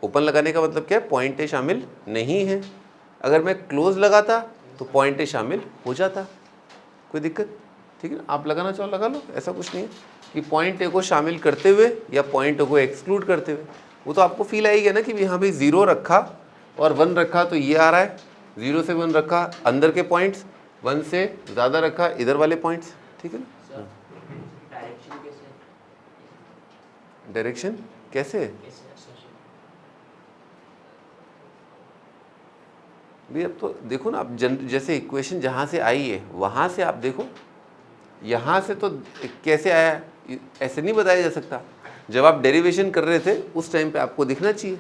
ओपन लगाने का मतलब क्या है, पॉइंट ए शामिल नहीं है। अगर मैं क्लोज लगाता तो पॉइंट ए शामिल हो जाता, कोई दिक्कत? ठीक है ना, आप लगाना चाहो लगा लो, ऐसा कुछ नहीं है कि पॉइंट ए को शामिल करते हुए या पॉइंट ए को एक्सक्लूड करते हुए। वो तो आपको फील आएगी ना कि यहाँ पे 0 रखा और 1 रखा तो ये आ रहा है, 0 से 1 रखा अंदर के पॉइंट्स, 1 से ज़्यादा रखा इधर वाले पॉइंट्स। ठीक है ना, डायरेक्शन कैसे भी, अब तो देखो ना आप जैसे इक्वेशन जहाँ से आई है वहाँ से आप देखो, यहाँ से तो कैसे आया ऐसे नहीं बताया जा सकता। जब आप डेरिवेशन कर रहे थे उस टाइम पे आपको दिखना चाहिए,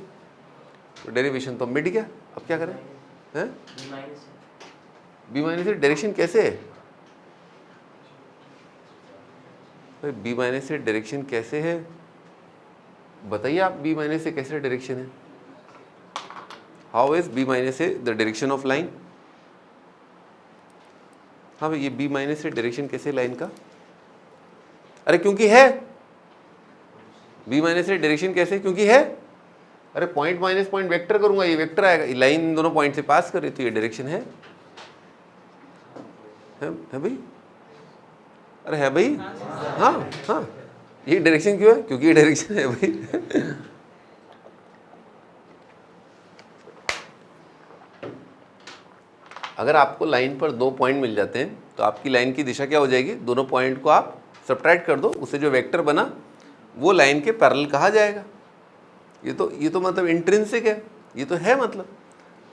तो डेरिवेशन तो मिट गया, अब क्या करें हैं? बी माइनस से डायरेक्शन कैसे है भाई, बी माइनस से डायरेक्शन कैसे है बताइए आप, बी माइनस से कैसे डायरेक्शन है? हाउ इज बी माइनस से द डायरेक्शन ऑफ लाइन? हाँ भाई, ये बी माइनस से डायरेक्शन कैसे लाइन का? अरे क्योंकि है, बी माइनस से डायरेक्शन कैसे, क्योंकि है। अरे पॉइंट माइनस पॉइंट वेक्टर करूंगा, ये वेक्टर आएगा, ये लाइन इन दोनों पॉइंट से पास कर रही, तो ये डायरेक्शन है भाई। अरे है भाई, हाँ हाँ, ये डायरेक्शन क्यों है, क्योंकि ये डायरेक्शन है भाई। अगर आपको लाइन पर 2 पॉइंट मिल जाते हैं तो आपकी लाइन की दिशा क्या हो जाएगी, दोनों पॉइंट को आप सब्ट्रैक्ट कर दो, उससे जो वेक्टर बना वो लाइन के पैरेलल कहा जाएगा। ये तो मतलब इंट्रिंसिक है, ये तो है, मतलब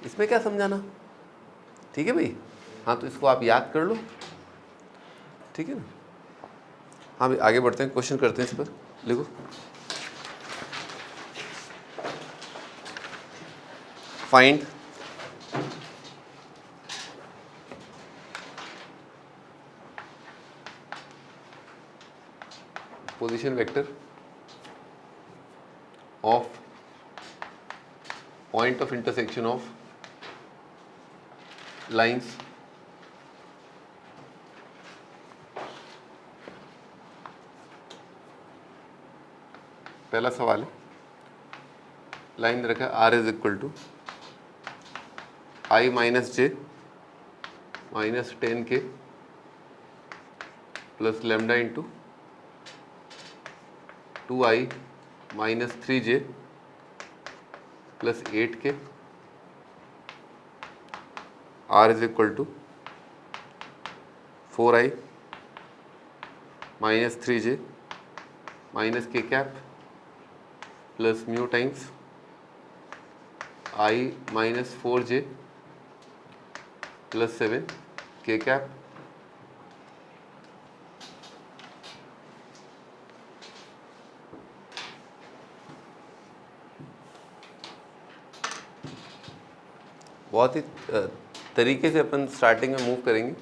इसमें क्या समझाना। ठीक है भाई, हाँ तो इसको आप याद कर लो, ठीक है ना। हाँ भाई आगे बढ़ते हैं, क्वेश्चन करते हैं इस पर, लिखो। Find position vector of point of intersection of lines पहला सवाल है, लाइन रखा है R is equal to I minus j minus 10K plus lambda into 2I minus 3J plus 8K, R is equal to 4I minus 3J minus K cap plus mu times I minus 4J plus 7K cap. बहुत ही तरीके से अपन starting में move करेंगे।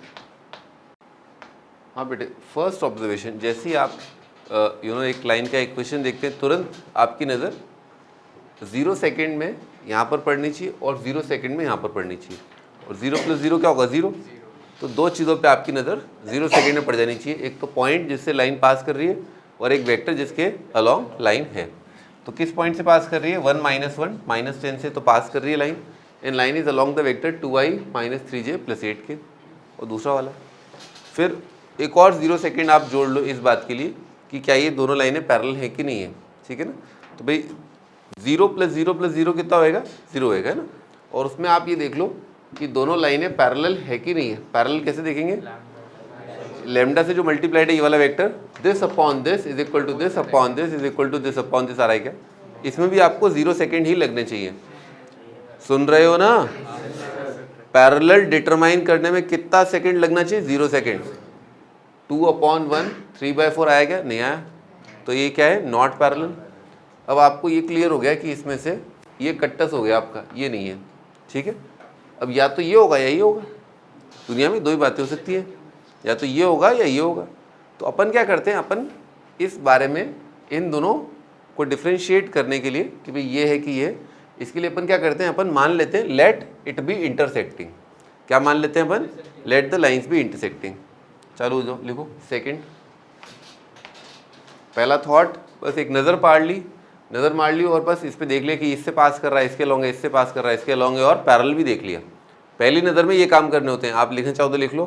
हाँ बेटे, first observation, जैसे ही आप एक लाइन का इक्वेशन देखते हैं तुरंत आपकी नज़र 0 सेकेंड में यहाँ पर पढ़नी चाहिए और 0 सेकेंड में यहाँ पर पढ़नी चाहिए, और 0 प्लस 0 क्या होगा 0। तो 2 चीज़ों पे आपकी नज़र 0 सेकेंड में पड़ जानी चाहिए, एक तो पॉइंट जिससे लाइन पास कर रही है, और एक वेक्टर जिसके अलॉन्ग लाइन है। तो किस पॉइंट से पास कर रही है? 1 -1 -10 से तो पास कर रही है line, and line is along the vector 2i - 3j + 8 के। और दूसरा वाला फिर एक और 0 सेकेंड आप जोड़ लो इस बात के लिए कि क्या ये दोनों लाइनें पैरेलल है कि नहीं है, ठीक है ना। तो भाई 0 + 0 + 0 कितना होएगा? 0 होएगा, है ना। और उसमें आप ये देख लो कि दोनों लाइनें पैरेलल है कि नहीं है। पैरेलल कैसे देखेंगे? लैम्डा से जो मल्टीप्लाइड है ये वाला vector, this upon this is equal to this upon this is equal to this upon this आ रहा है क्या? इसमें भी आपको 0 सेकेंड ही लगने चाहिए। सुन रहे हो ना? पैरेलल डिटरमाइन करने में कितना सेकंड लगना चाहिए? 0 सेकेंड। 2/1 3/4 आया क्या? नहीं आया। तो ये क्या है? Not parallel. अब आपको ये क्लियर हो गया कि इसमें से ये कट्टस हो गया आपका, ये नहीं है, ठीक है। अब या तो ये होगा या ये होगा, दुनिया में दो ही बातें हो सकती है, या तो ये होगा या ये होगा। तो अपन क्या करते हैं, अपन इस बारे में इन दोनों को डिफ्रेंशिएट करने के लिए कि भाई ये है कि ये, इसके लिए अपन क्या करते हैं, अपन मान लेते हैं लेट इट बी इंटरसेक्टिंग। क्या मान लेते हैं अपन? Let the lines be intersecting. चालू हो जाओ, लिखो सेकंड। पहला थॉट, बस एक नज़र मार ली और बस इस पे देख लिया कि इससे पास कर रहा है, इसके लॉन्ग है, इससे पास कर रहा है, इसके लॉन्ग है, और पैरेलल भी देख लिया। पहली नज़र में ये काम करने होते हैं। आप लिखना चाहो तो लिख लो,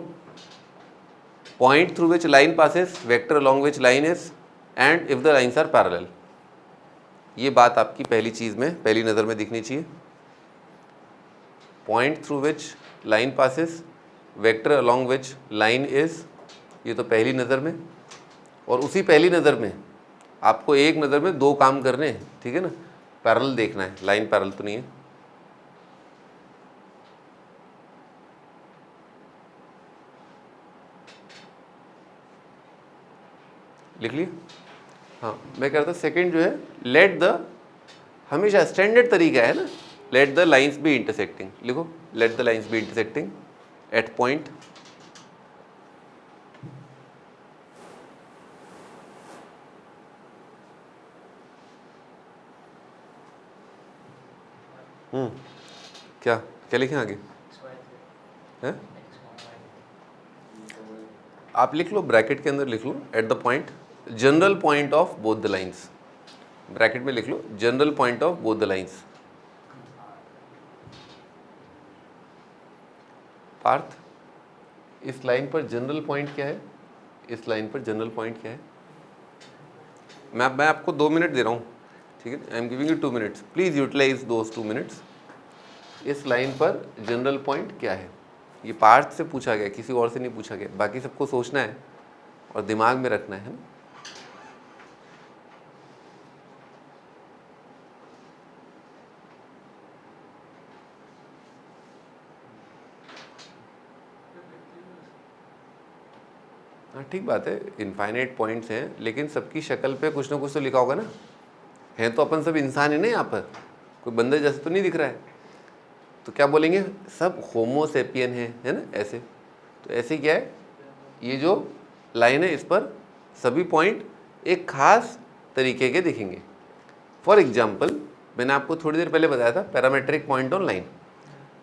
point through which line passes, vector along which line is, and if the lines are parallel. ये बात आपकी पहली चीज़ में, पहली नज़र में दिखनी चाहिए। Point through which line passes, vector along which line is, ये तो पहली नज़र में। और उसी पहली नज़र में आपको एक नज़र में दो काम करने हैं, ठीक है ना। पैरेलल देखना है, लाइन पैरेलल तो नहीं है। लिख लिया? हाँ, मैं कह रहा था सेकेंड जो है, लेट द, हमेशा स्टैंडर्ड तरीका है ना, let the lines be intersecting. लिखो, let the lines be intersecting at point क्या क्या लिखें आगे? है? आप लिख लो, ब्रैकेट के अंदर लिख लो, at the point, general point of both the lines. Bracket में लिख लो, general point of both the lines. Parth, इस लाइन पर जनरल पॉइंट क्या है? इस लाइन पर जनरल पॉइंट क्या है? मैं आपको 2 मिनट दे रहा हूँ, ठीक है। I am giving you 2 minutes, please utilise those 2 minutes. इस लाइन पर जनरल पॉइंट क्या है? ये पार्थ से पूछा गया, किसी और से नहीं पूछा गया। बाकी सबको सोचना है और दिमाग में रखना है ना। हाँ, ठीक बात है, इनफाइनाइट पॉइंट्स हैं, लेकिन सबकी शक्ल पे कुछ ना कुछ तो लिखा होगा ना। है तो अपन सब इंसान है ना, यहाँ पर कोई बंदर जैसे तो नहीं दिख रहा है। तो क्या बोलेंगे? सब होमोसेपियन है ना, ऐसे। तो ऐसे क्या है, ये जो लाइन है इस पर सभी पॉइंट एक खास तरीके के दिखेंगे। फॉर एग्जाम्पल, मैंने आपको थोड़ी देर पहले बताया था पैरामेट्रिक पॉइंट ऑन लाइन।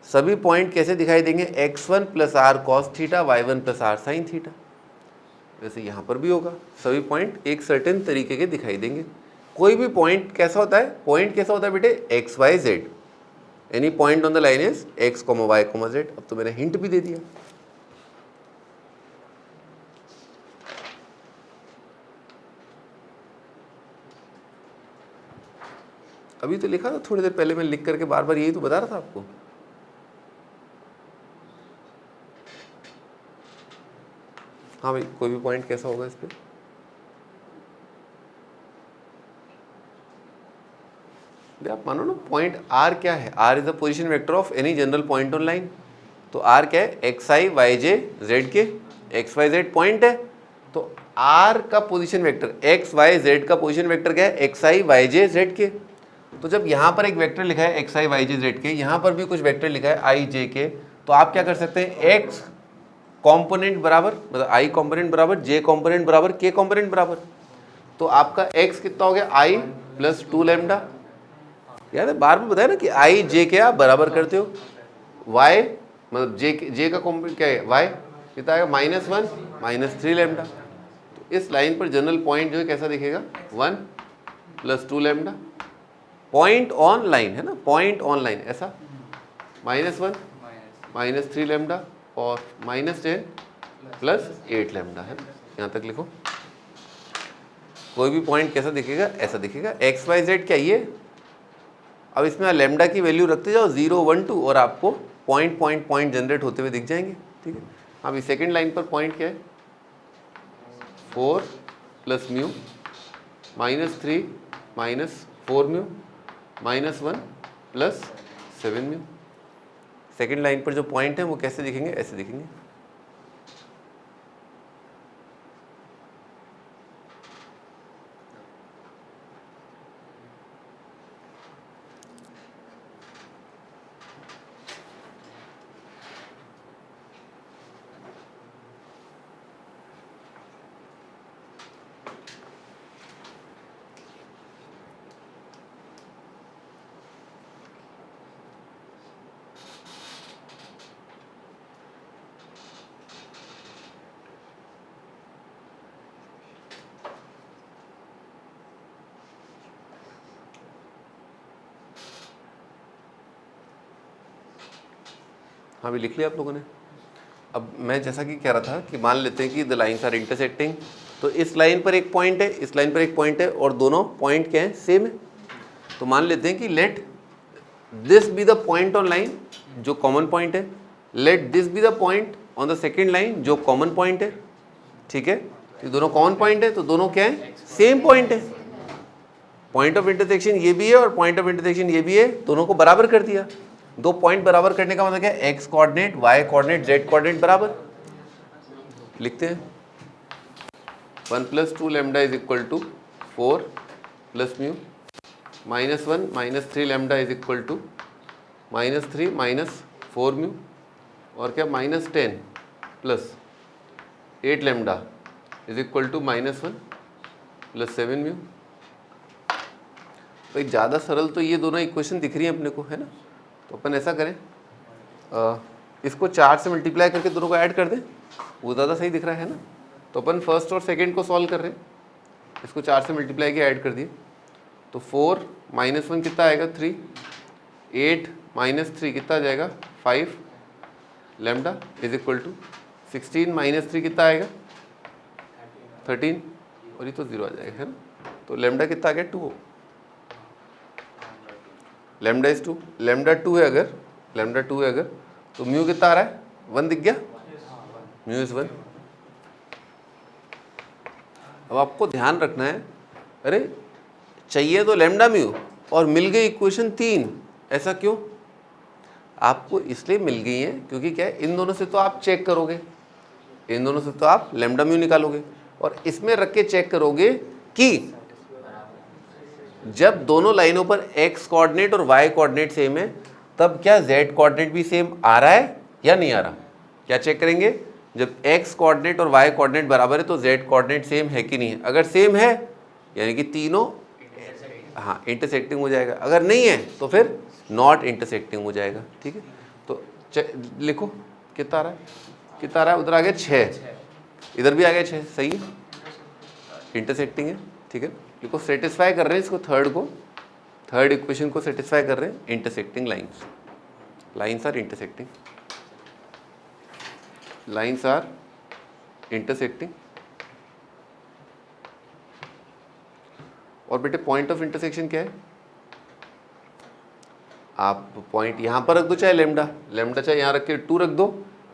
सभी पॉइंट कैसे दिखाई देंगे? x1 + r cos theta, y1 + r sin theta. वैसे यहाँ पर भी होगा, सभी पॉइंट एक सर्टेन तरीके के दिखाई देंगे। कोई भी पॉइंट कैसा होता है? पॉइंट कैसा होता है बेटे? x, y, z। Any point on the line is x, y, z। अब तो मैंने हिंट भी दे दिया। अभी तो लिखा था थोड़ी देर पहले, मैं लिख करके बार बार यही तो बता रहा था आपको। हाँ भाई, कोई भी पॉइंट कैसा होगा इस पे? आप मानो ना, पॉइंट r क्या है? r is the position vector of any general point on line. तो r क्या है? xi, yj, zk। x, y, z point है, तो r का position vector, x, y, z का पोजीशन वेक्टर क्या है? xi, yj, zk। तो जब यहाँ पर एक वेक्टर लिखा है xi, yj, zk, यहाँ पर भी कुछ वेक्टर लिखा है i, j, k, तो आप क्या कर सकते हैं? x कॉम्पोनेंट बराबर, मतलब i कॉम्पोनेंट बराबर j कॉम्पोनेंट बराबर k कॉम्पोनेंट बराबर। तो आपका x कितना हो गया? i + 2 lambda. याद है, बार बार बताया ना कि i j के आप बराबर करते हो। y मतलब j का कॉम्पोनेंट क्या है? y कितना आएगा? -1 -3 लैम्डा। तो इस लाइन पर जनरल पॉइंट जो है कैसा दिखेगा 1 + 2 लैम्डा, पॉइंट ऑन लाइन है ना, पॉइंट ऑन लाइन ऐसा, -1 -3 लैम्डा और -10 + 8 लैम्डा है, यहाँ तक लिखो। कोई भी पॉइंट कैसा दिखेगा, ऐसा दिखेगा। एक्स वाई जेड क्या ये, अब इसमें लैम्डा की वैल्यू रखते जाओ 0 1 2 और आपको पॉइंट जनरेट होते हुए दिख जाएंगे, ठीक है। अभी सेकंड लाइन पर पॉइंट क्या है 4 + mu -3 -4 mu -1 + 7 mu. Second line पर जो पॉइंट है वो कैसे दिखेंगे, ऐसे दिखेंगे। हाँ भी लिख लिया आप लोगों ने। अब मैं जैसा कि कह रहा था कि मान लेते हैं कि द लाइन्स आर इंटरसेक्टिंग, तो इस लाइन पर एक पॉइंट है, इस लाइन पर एक पॉइंट है और दोनों पॉइंट क्या है, सेम है। तो मान लेते हैं कि let this be the point on line जो कॉमन पॉइंट है, let this be the point on the second line जो कॉमन पॉइंट है, ठीक है। ये दोनों कॉमन पॉइंट है तो दोनों क्या है, सेम पॉइंट है। पॉइंट ऑफ इंटरसेक्शन ये भी है और पॉइंट ऑफ इंटरसेक्शन ये भी है, दोनों को बराबर कर दिया। दो पॉइंट बराबर करने का मतलब क्या है, x coordinate y coordinate z coordinate बराबर। लिखते हैं 1 + 2 लैम्डा = 4 + म्यू -1 -3 लैम्डा = -3 -4 म्यू और क्या -10 + 8 लैम्डा = -1 + 7 म्यू। भाई ज़्यादा सरल तो ये दोनों इक्वेशन दिख रही हैं अपने को, है ना। तो अपन ऐसा करें, इसको 4 से मल्टीप्लाई करके दोनों को ऐड कर दें, वो ज़्यादा सही दिख रहा है ना। तो अपन फर्स्ट और सेकंड को सॉल्व कर रहे हैं, इसको 4 से मल्टीप्लाई किया ऐड कर दिए, तो 4 -1 कितना आएगा 3, 8 -3 कितना आ जाएगा 5 लैम्डा = 16 -3 कितना आएगा 13 और ये तो 0 आ जाएगा, है ना। तो लैम्डा कितना आ गया 2, लैम्डा इज 2, लैम्डा 2 है अगर, लैम्डा 2 है अगर, तो म्यू कितना आ रहा है 1 दिख गया, म्यू इज 1। अब आपको ध्यान रखना है, अरे चाहिए तो लैम्डा म्यू और मिल गई इक्वेशन 3, ऐसा क्यों। आपको इसलिए मिल गई है क्योंकि क्या है, इन दोनों से तो आप चेक करोगे, इन दोनों से तो आप लैम्डा म्यू निकालोगे और इसमें रख के चेक करोगे कि जब दोनों लाइनों पर x कोऑर्डिनेट और y कोऑर्डिनेट सेम है तब क्या z कोऑर्डिनेट भी सेम आ रहा है या नहीं आ रहा। क्या चेक करेंगे, जब x कोऑर्डिनेट और y कोऑर्डिनेट बराबर है तो z कोऑर्डिनेट सेम है कि नहीं है। अगर सेम है यानी कि तीनों हाँ इंटरसेक्टिंग हो जाएगा, अगर नहीं है तो फिर नॉट इंटरसेक्टिंग हो जाएगा, ठीक है। तो लिखो कितना आ रहा है, कितना आ रहा है, उधर आ गया 6, इधर भी आ गया 6, सही है, इंटरसेक्टिंग है, ठीक है। लिखो सेटिस्फाई कर रहे हैं इसको, थर्ड इक्वेशन को सेटिस्फाई कर रहे हैं, intersecting lines, lines are intersecting, lines are intersecting. और बेटे पॉइंट ऑफ इंटरसेक्शन क्या है, आप पॉइंट यहाँ पर रख दो, चाहे लैम्डा चाहे यहाँ रख के 2 रख दो,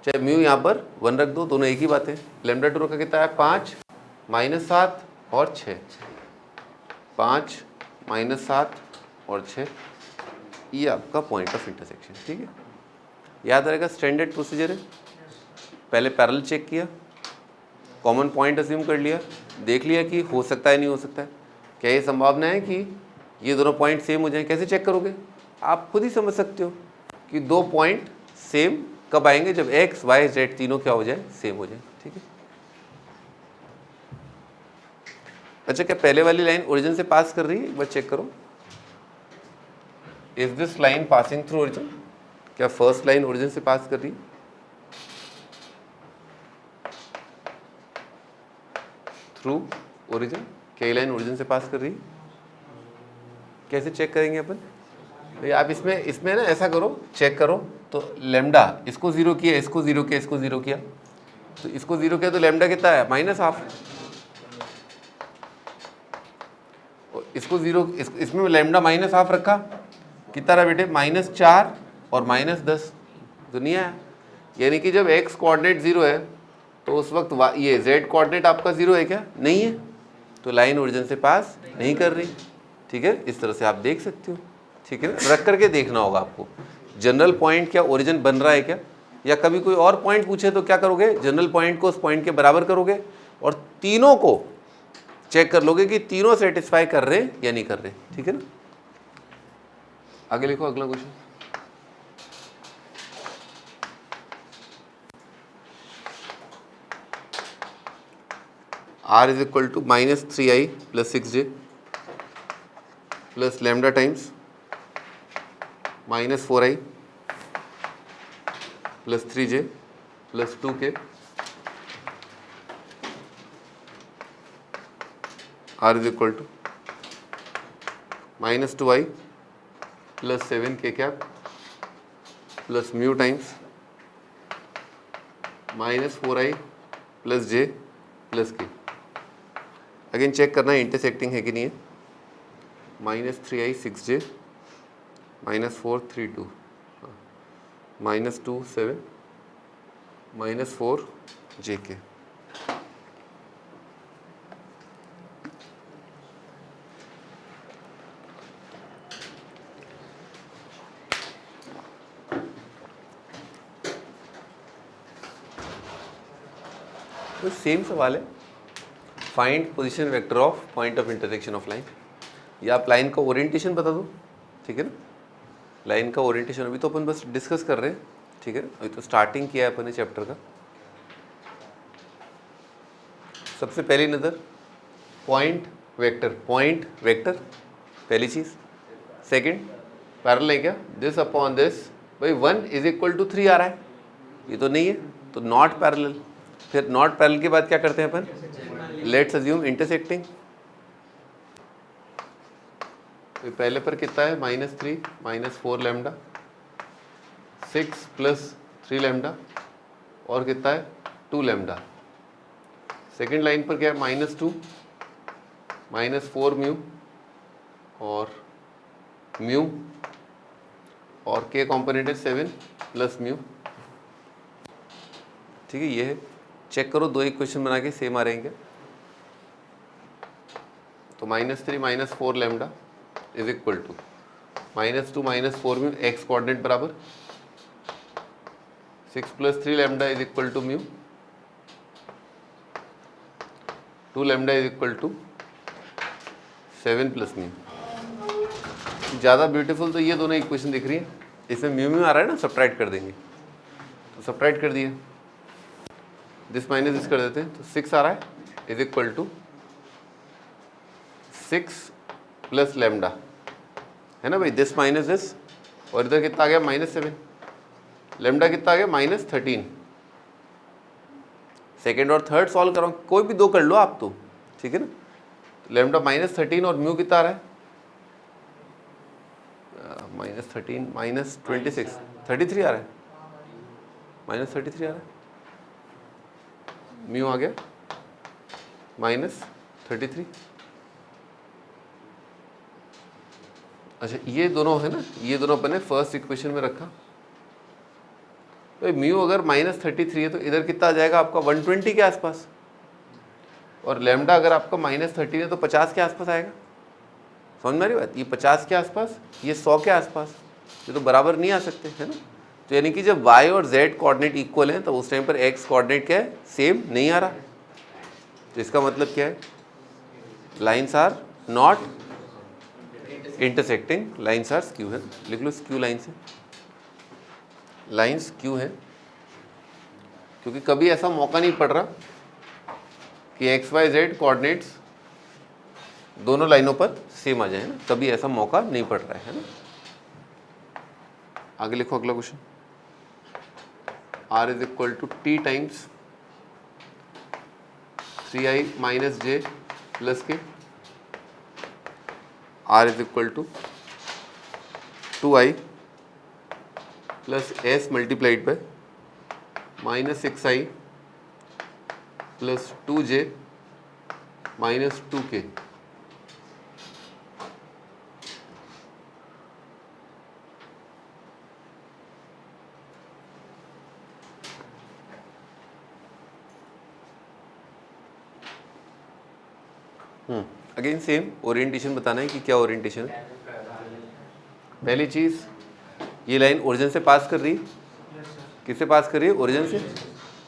चाहे म्यू यहाँ पर 1 रख दो, दोनों एक ही बात है। लैम्डा 2 रखा कितना है 5 -7 और 6, 5 -7 और 6, ये आपका पॉइंट ऑफ इंटरसेक्शन, ठीक है। याद रहेगा स्टैंडर्ड प्रोसीजर है, पहले पैरेलल चेक किया, कॉमन पॉइंट अज्यूम कर लिया, देख लिया कि हो सकता है नहीं हो सकता है, क्या ये संभावना है कि ये दोनों पॉइंट सेम हो जाएं। कैसे चेक करोगे, आप खुद ही समझ सकते हो कि दो पॉइंट सेम कब आएंगे, जब x y z तीनों क्या हो जाए, सेम हो जाए, ठीक है। अच्छा क्या पहले वाली लाइन ओरिजिन से पास कर रही है, एक बार चेक करो, is this line passing through origin, क्या फर्स्ट लाइन ओरिजिन से पास कर रही है। थ्रू ओरिजिन, क्या लाइन ओरिजिन से पास कर रही है? कैसे चेक करेंगे अपन? भाई आप इसमें ना ऐसा करो, चेक करो तो लेमडा इसको 0 किया, इसको 0 किया, इसको 0 किया, तो इसको 0 किया तो लेमडा कितना है? -½ इसको 0, इसमें लेमडा -½ रखा, कितना रहा बेटे? -4 और -10, तो नहीं आया। यानी कि जब x कोऑर्डिनेट 0 है तो उस वक्त ये z कोऑर्डिनेट आपका 0 है क्या? नहीं है, तो लाइन ओरिजिन से पास नहीं कर रही। ठीक है, इस तरह से आप देख सकते हो। ठीक है ना, रख करके देखना होगा आपको जनरल पॉइंट क्या ओरिजिन बन रहा है क्या, या कभी कोई और पॉइंट पूछे तो क्या करोगे? जनरल पॉइंट को उस पॉइंट के बराबर करोगे और तीनों को चेक कर लोगे कि तीनों सेटिस्फाई कर रहे हैं या नहीं कर रहे। ठीक है ना, आगे लिखो अगला question. R is equal to -3i plus 6j plus lambda times -4i plus 3j plus 2k. R is equal to -2i plus 7k cap plus mu times -4i plus j plus k. Again check करना है intersecting है कि नहीं है। -3i 6j -4 3 2 -2 7 -4 jk। तो same सवाल है, find position vector of point of intersection of line. या आप लाइन का ओरिएंटेशन बता दो। ठीक है ना, लाइन का ओरिएंटेशन अभी तो अपन बस डिस्कस कर रहे हैं। ठीक है, अभी तो स्टार्टिंग किया है अपन ने चैप्टर का। सबसे पहली नज़र पॉइंट वेक्टर पहली चीज़। सेकंड पैरेलल है क्या? दिस अपॉन दिस, भाई 1 = 3 आ रहा है, ये तो नहीं है, तो नॉट पैरेलल। फिर नॉट पैरेलल के बाद क्या करते हैं अपन? Let's assume intersecting. तो पहले पर कितना है? -3 -4 लैम्डा 6 + 3 लैम्डा और कितना है? 2 लैम्डा। सेकेंड लाइन पर क्या है? -2 -4 म्यू और म्यू और के कॉम्पोनेंट है 7 + म्यू। ठीक है, ये है। चेक करो दो इक्वेशन बना के सेम आ रहेंगे। तो -3 -4 lambda is equal to -2 -4 mu, x coordinate बराबर 6 + 3 lambda is equal to mu, 2 lambda is equal to 7 + mu. ज़्यादा ब्यूटीफुल तो ये दोनों इक्वेशन दिख रही है। इसमें म्यू आ रहा है ना, सब्ट्रैक्ट कर देंगे, तो सब्ट्रैक्ट कर दिए, दिस माइनस दिस कर देते हैं, तो 6 आ रहा है इज इक्वल टू 6 + लैम्डा, है ना भाई, दिस माइनस दिस, और इधर कितना आ गया? -7। लैम्डा कितना आ गया? -13। सेकेंड और थर्ड सॉल्व करो, कोई भी दो कर लो आप तो। ठीक है ना, लैम्डा -13 और म्यू कितना आ रहा है? -13 -26 33 आ रहा है, -33 आ रहा है। म्यू आ गया -33। अच्छा, ये दोनों है ना, ये दोनों अपन ने फर्स्ट इक्वेशन में रखा। तो म्यू अगर -33 है तो इधर कितना आ जाएगा आपका? 120 के आसपास। और लैम्डा अगर आपका -13 है तो 50 के आसपास आएगा। समझ में आ रही बात? ये 50 के आसपास, ये 100 के आसपास, ये तो बराबर नहीं आ सकते, है ना। तो यानी कि जब y और z कोऑर्डिनेट इक्वल हैं तो उस टाइम पर x कोऑर्डिनेट क्या है? सेम नहीं आ रहा। तो इसका मतलब क्या है? Lines are not intersecting, lines are skew है। लिख लो स्क्यू लाइन्स है, लाइन्स स्क्यू है, क्योंकि कभी ऐसा मौका नहीं पड़ रहा कि x y z कोऑर्डिनेट्स दोनों लाइनों पर सेम आ जाए ना, कभी ऐसा मौका नहीं पड़ रहा है ना। आगे लिखो अगला question. R = T × 3i minus J plus K r is equal to 2i plus s multiplied by minus 6i plus 2j minus 2k। Again same orientation बताना है कि क्या ओरिएंटेशन है। पहली चीज़, ये लाइन ओरिजिन से पास कर रही है, किससे पास कर रही है? ओरिजिन से।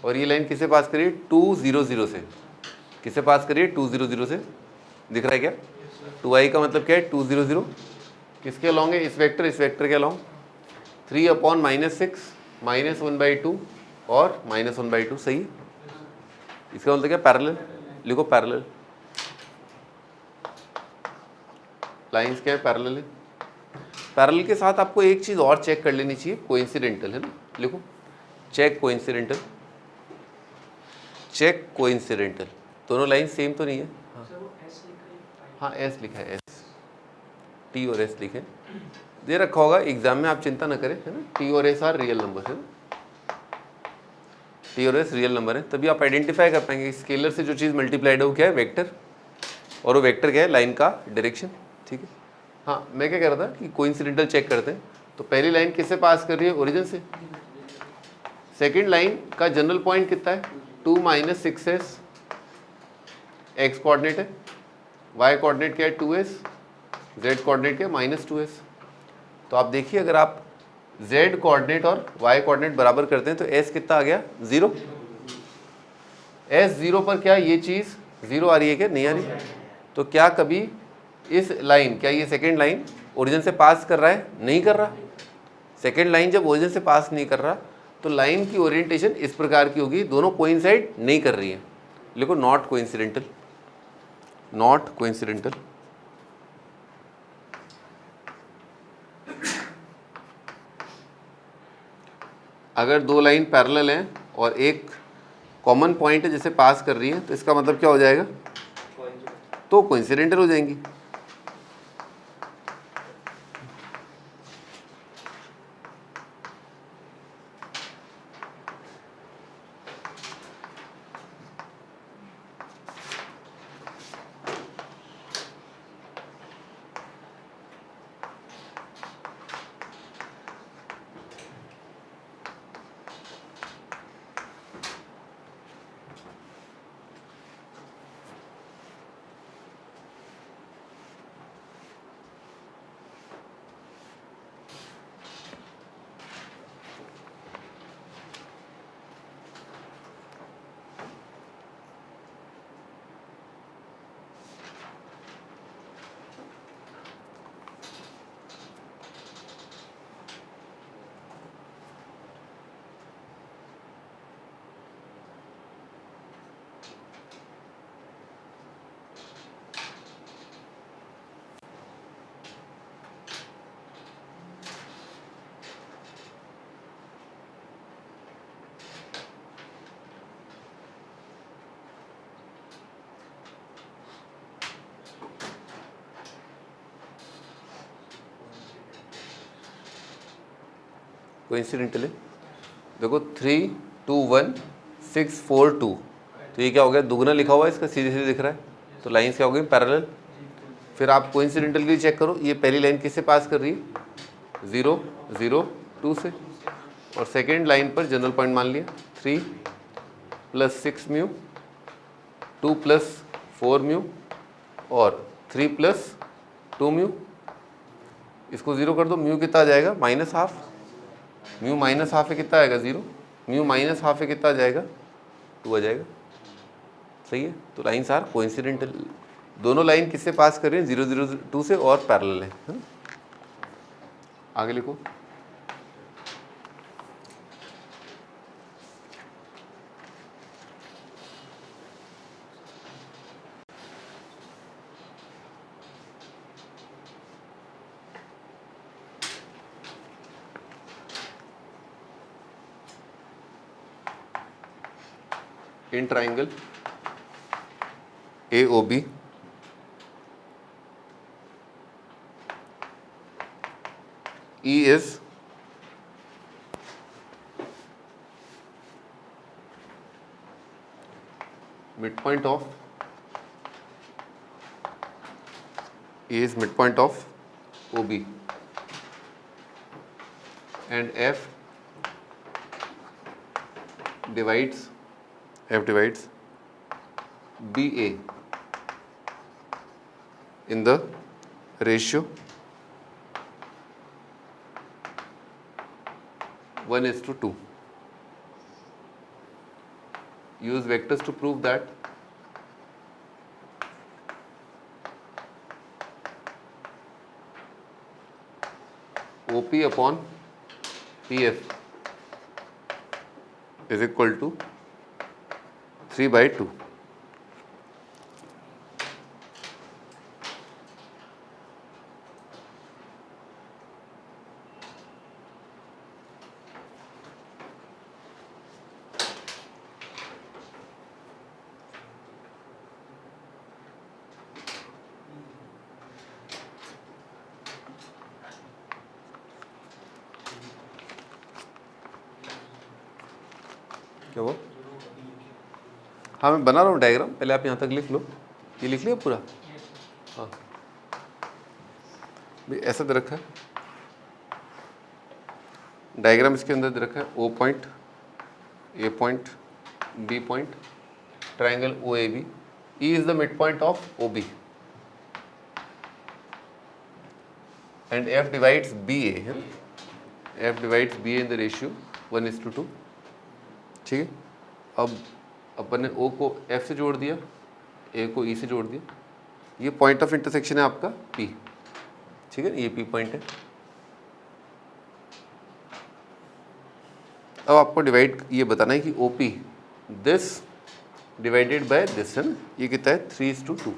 और ये लाइन किससे पास कर रही है? 2 0 0 से। किससे पास कर रही है? 2 0 0 से। दिख रहा है क्या? 2i का मतलब क्या है? 2 0 0। किसके अलॉन्ग है? इस वेक्टर के अलॉन्ग 3 अपॉन माइनस 6 माइनस 1/2 और माइनस 1/2। सही है। इसका मतलब क्या? पैरेलल। लिखो पैरेलल। लाइंस क्या है? पैरेलल है। पैरेलल के साथ आपको एक चीज़ और चेक कर लेनी चाहिए, कोइंसिडेंटल है ना। लिखो चेक कोइंसिडेंटल। Check coincidental. दोनों लाइन सेम तो नहीं है? हाँ एस लिखा है, एस टी और एस लिखे दे रखा होगा एग्जाम में, आप चिंता ना करें, है ना। टी और एस आर रियल नंबर है ना, टी और एस रियल नंबर है, तभी आप आइडेंटिफाई कर पाएंगे स्केलर से जो चीज़ मल्टीप्लाइड है वो क्या है? वेक्टर। और वो वेक्टर क्या है? लाइन का डायरेक्शन। ठीक है। हाँ मैं क्या कह रहा था कि कोइंसिडेंटल चेक करते हैं। तो पहली लाइन किससे पास कर रही है? ओरिजिन से। सेकेंड लाइन का जनरल पॉइंट कितना है? 2 माइनस 6s। एक्स कोऑर्डिनेट है, वाई कोऑर्डिनेट क्या है? 2s, जेड कोऑर्डिनेट क्या है? Minus 2s। तो आप देखिए अगर आप जेड कोऑर्डिनेट और वाई कोऑर्डिनेट बराबर करते हैं तो s कितना आ गया? 0। s 0 पर क्या ये चीज़ 0 आ रही है क्या? नहीं आ रही। तो क्या कभी इस लाइन, क्या ये सेकेंड लाइन ओरिजिन से पास कर रहा है? नहीं कर रहा। सेकेंड लाइन जब ओरिजिन से पास नहीं कर रहा तो लाइन की ओरिएंटेशन इस प्रकार की होगी, दोनों कोइंसाइड नहीं कर रही है। लिखो नॉट कोइंसिडेंटल। Not coincidental. अगर दो लाइन पैरेलल हैं और एक कॉमन पॉइंट है जिसे पास कर रही है तो इसका मतलब क्या हो जाएगा? तो कोइंसिडेंटल हो जाएंगी। कोइंसिडेंटल है। देखो 3 2 1 6 4 2, तो ये क्या हो गया? दुगना लिखा हुआ है, इसका सीधे सीधे दिख रहा है, तो लाइन्स क्या हो गई? पैरेलल। फिर आप कोइंसिडेंटल की चेक करो, ये पहली लाइन किससे पास कर रही है? 0 0 2 से। और सेकेंड लाइन पर जनरल पॉइंट मान लिया 3 प्लस 6 म्यू, 2 प्लस 4 म्यू और 3 प्लस 2 म्यू। इसको 0 कर दो, म्यू कितना आ जाएगा? Minus half. Mu minus half है, कितना आएगा? 0। म्यू माइनस हाफ है, कितना आ जाएगा? 2 आ जाएगा। सही है। तो लाइन्स आर कोइंसिडेंटल। दोनों लाइन किससे पास कर रही हैं? 0 0 2 से और पैरेलल है ना? आगे लिखो। in triangle AOB E is midpoint of OB and F divides BA in the ratio 1:2. Use vectors to prove that OP upon PF is equal to 3/2. क्या वो? हाँ मैं बना रहा हूँ डायग्राम, पहले आप यहाँ तक लिख लो। ये लिख लिया पूरा? हाँ भाई ऐसा दे रखा है डायग्राम, इसके अंदर दे रखा है O point, A point, B point, triangle OAB, E is the midpoint of OB and F divides BA है ना? F divides BA in the ratio 1:2. ठीक है, अब अपन ने O को F से जोड़ दिया, A को E से जोड़ दिया, ये पॉइंट ऑफ इंटरसेक्शन है आपका P, ठीक है, ये P पॉइंट है। अब आपको डिवाइड ये बताना है कि OP this divided by this है ना, ये कितना है 3:2।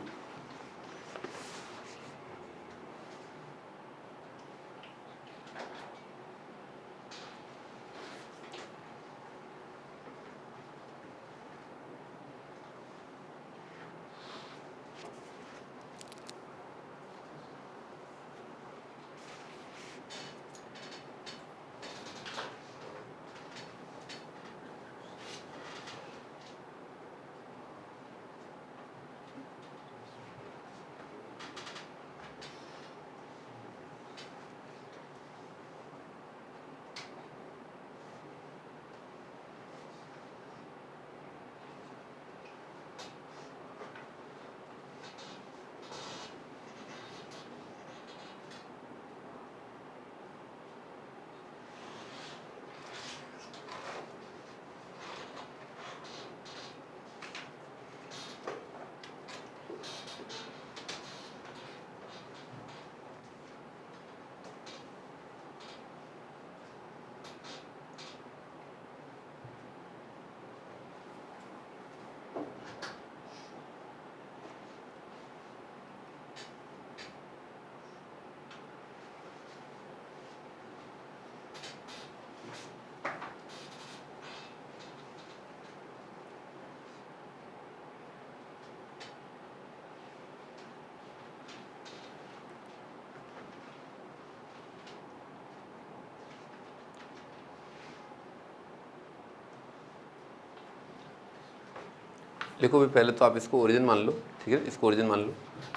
देखो भाई पहले तो आप इसको ओरिजिन मान लो, ठीक है, इसको ओरिजिन मान लो।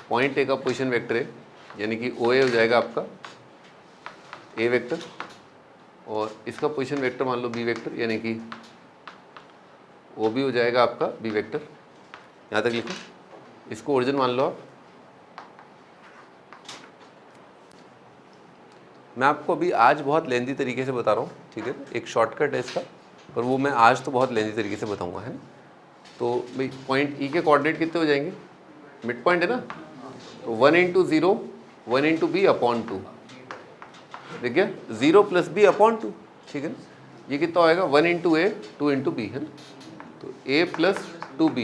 पॉइंट ए का पोजीशन वेक्टर है, यानी कि ओ ए हो जाएगा आपका ए वेक्टर, और इसका पोजीशन वेक्टर मान लो बी वेक्टर, यानी कि ओ बी हो जाएगा आपका बी वेक्टर। यहाँ तक लिखो, इसको ओरिजिन मान लो आप। मैं आपको अभी आज बहुत लेंदी तरीके से बता रहा हूँ, ठीक है, एक शॉर्टकट है इसका, पर वो मैं आज तो बहुत लेंदी तरीके से बताऊँगा, है ना। तो भाई पॉइंट ई के कोऑर्डिनेट कितने हो जाएंगे, मिड पॉइंट है ना, तो 1 × 0 1 × b/2, ठीक है, 0 + b/2, ठीक है ना। ये कितना होएगा 1 × a 2 × b, है ना, तो a + 2b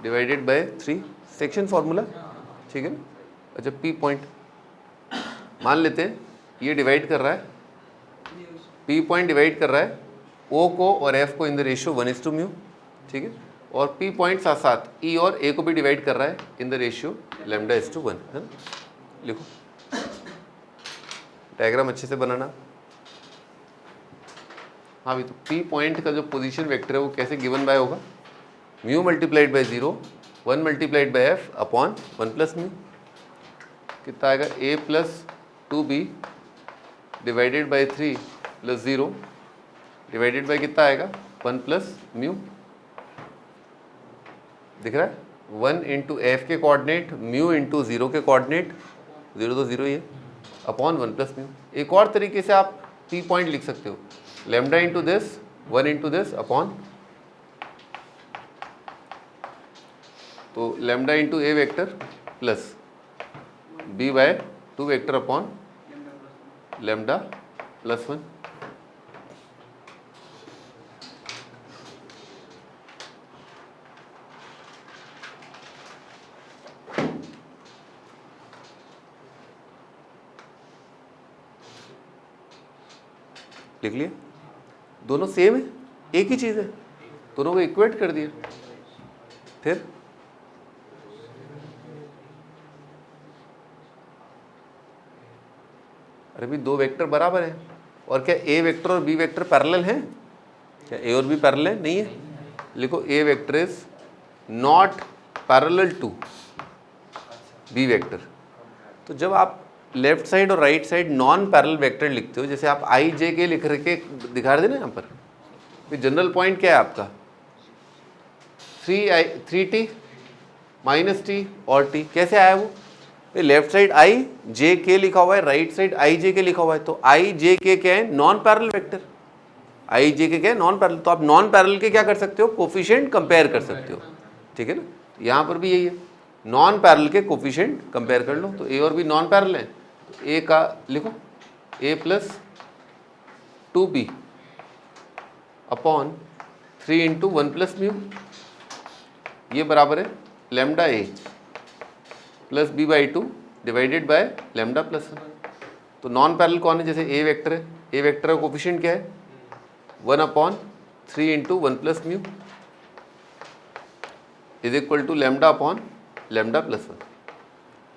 divided by 3 section formula, ठीक है ना। अच्छा p पॉइंट मान लेते हैं, ये डिवाइड कर रहा है, p पॉइंट डिवाइड कर रहा है o को और f को इन द रेशियो 1:μ, ठीक है, और P पॉइंट साथ साथ E और A को भी डिवाइड कर रहा है इन द रेशियो λ/1, है ना। लिखो, डायग्राम अच्छे से बनाना। हाँ भी, तो P पॉइंट का जो पोजीशन वेक्टर है वो कैसे गिवन बाय होगा, mu multiplied by 0, 1 multiplied by f upon 1 plus mu. कितना आएगा, a plus 2b divided by 3 plus 0 divided by कितना आएगा, 1 प्लस म्यू। दिख रहा है, 1 इंटू एफ के कोऑर्डिनेट, म्यू इंटू 0 के कोऑर्डिनेट, 0 तो 0 ही है, अपॉन 1 प्लस म्यू। एक और तरीके से आप P पॉइंट लिख सकते हो, lambda into this, 1 into this upon, तो lambda into A vector plus b by 2 vector upon lambda plus 1। लिख लिए, दोनों सेम है, एक ही चीज़ है, दोनों को इक्वेट कर दिया। फिर अरे भी दो वेक्टर बराबर हैं, और क्या ए वेक्टर और बी वेक्टर पैरेलल हैं, क्या ए और बी पैरेलल है, नहीं है। लिखो, A vector is not parallel to B vector. तो जब आप लेफ्ट साइड और right side non parallel vector लिखते हो, जैसे आप आई जे के लिख रखे दिखा रहे थे ना यहाँ पर, जनरल पॉइंट क्या है आपका, 3t माइनस टी और टी, कैसे आया वो, लेफ्ट साइड आई जे के लिखा हुआ है, राइट साइड आई जे के लिखा हुआ है, तो आई जे के क्या है, नॉन पैरेलल वेक्टर, आई जे के क्या है, नॉन पैरेलल। तो आप नॉन पैरेलल के क्या कर सकते हो, कोफिशिएंट कंपेयर कर सकते हो, ठीक है ना। यहाँ पर भी यही है, नॉन पैरेलल के कोफिशिएंट कंपेयर कर लो, तो ए और बी नॉन पैरेलल है, तो ए का लिखो a plus 2b upon 3 into 1 plus mu, ये बराबर है lambda a plus b by 2 divided by lambda plus 1। तो नॉन पैरेलल कौन है, जैसे ए वेक्टर है, ए वेक्टर का कोफिशिएंट क्या है, 1 upon 3 into 1 plus mu is equal to lambda upon lambda plus 1।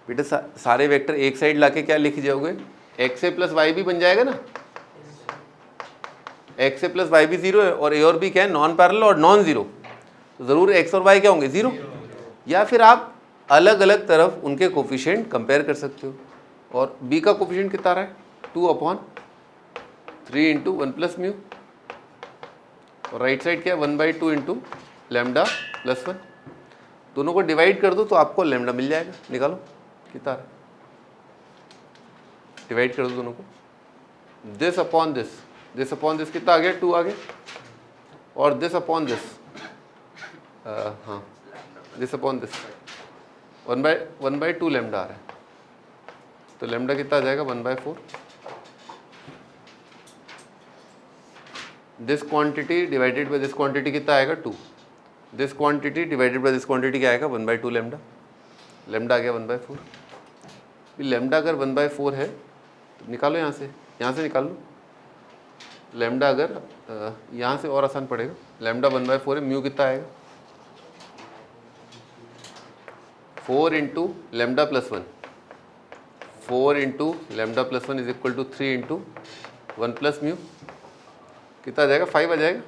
बेटा सारे वेक्टर एक साइड लाके क्या लिख जाओगे, एक्स ए प्लस वाई भी बन जाएगा ना, एक्स ए प्लस वाई भी 0 है, और ए और बी क्या है, नॉन पैरेलल और नॉन जीरो, तो ज़रूर एक्स और वाई क्या होंगे, 0। या फिर आप अलग अलग तरफ उनके कोफिशिएंट कंपेयर कर सकते हो, और बी का कोफिशिएंट कितना आ रहा है, 2 अपॉन 3 इंटू 1 प्लस म्यू, और राइट साइड क्या है, 1/2 इंटू लैम्डा प्लस 1। दोनों को डिवाइड कर दो तो आपको लैम्डा मिल जाएगा, निकालो कितना है, डिवाइड कर दो दोनों को, this upon this, this upon this कितना आ गया, 2 आ गया, और दिस अपॉन दिस, हाँ दिस अपॉन दिस 1/2 लैम्डा आ रहा है, तो लैम्डा कितना आ जाएगा, 1/4। This quantity divided by this quantity कितना आएगा, 2। This quantity divided by this quantity क्या आएगा, 1/2 लैम्डा, लैम्डा आ गया 1/4। लैम्डा अगर 1/4 है तो निकालो यहाँ से निकाल लो। लैम्डा अगर यहाँ से और आसान पड़ेगा, लैम्डा 1/4 है, म्यू कितना आएगा, 4 into lambda plus 1, 4 into lambda plus 1 is equal to 3 into 1 plus mu, कितना आ जाएगा, 5 आ जाएगा।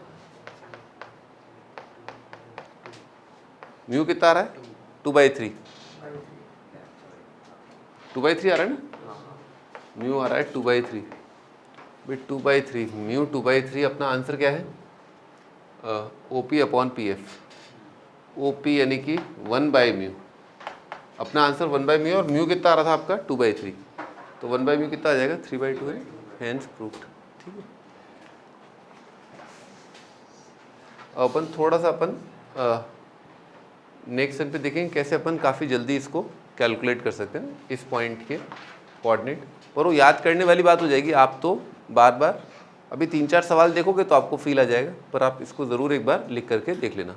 म्यू कितना आ रहा है, 2/3, 2/3 आ रहा है ना, म्यू आ रहा है 2/3, भाई 2/3 म्यू 2/3, अपना आंसर क्या है, OP अपॉन PF, OP यानी कि 1/म्यू, अपना आंसर 1/म्यू, और म्यू कितना आ रहा था आपका 2/3, तो 1/म्यू कितना आ जाएगा, 3/2 है, हैंस प्रूव्ड। ठीक है, अपन थोड़ा सा नेक्स्ट सेल पे देखेंगे कैसे अपन काफ़ी जल्दी इसको कैलकुलेट कर सकते हैं इस पॉइंट के कोऑर्डिनेट, और वो याद करने वाली बात हो जाएगी। आप तो बार बार अभी 3-4 सवाल देखोगे तो आपको फील आ जाएगा, पर आप इसको ज़रूर एक बार लिख करके देख लेना।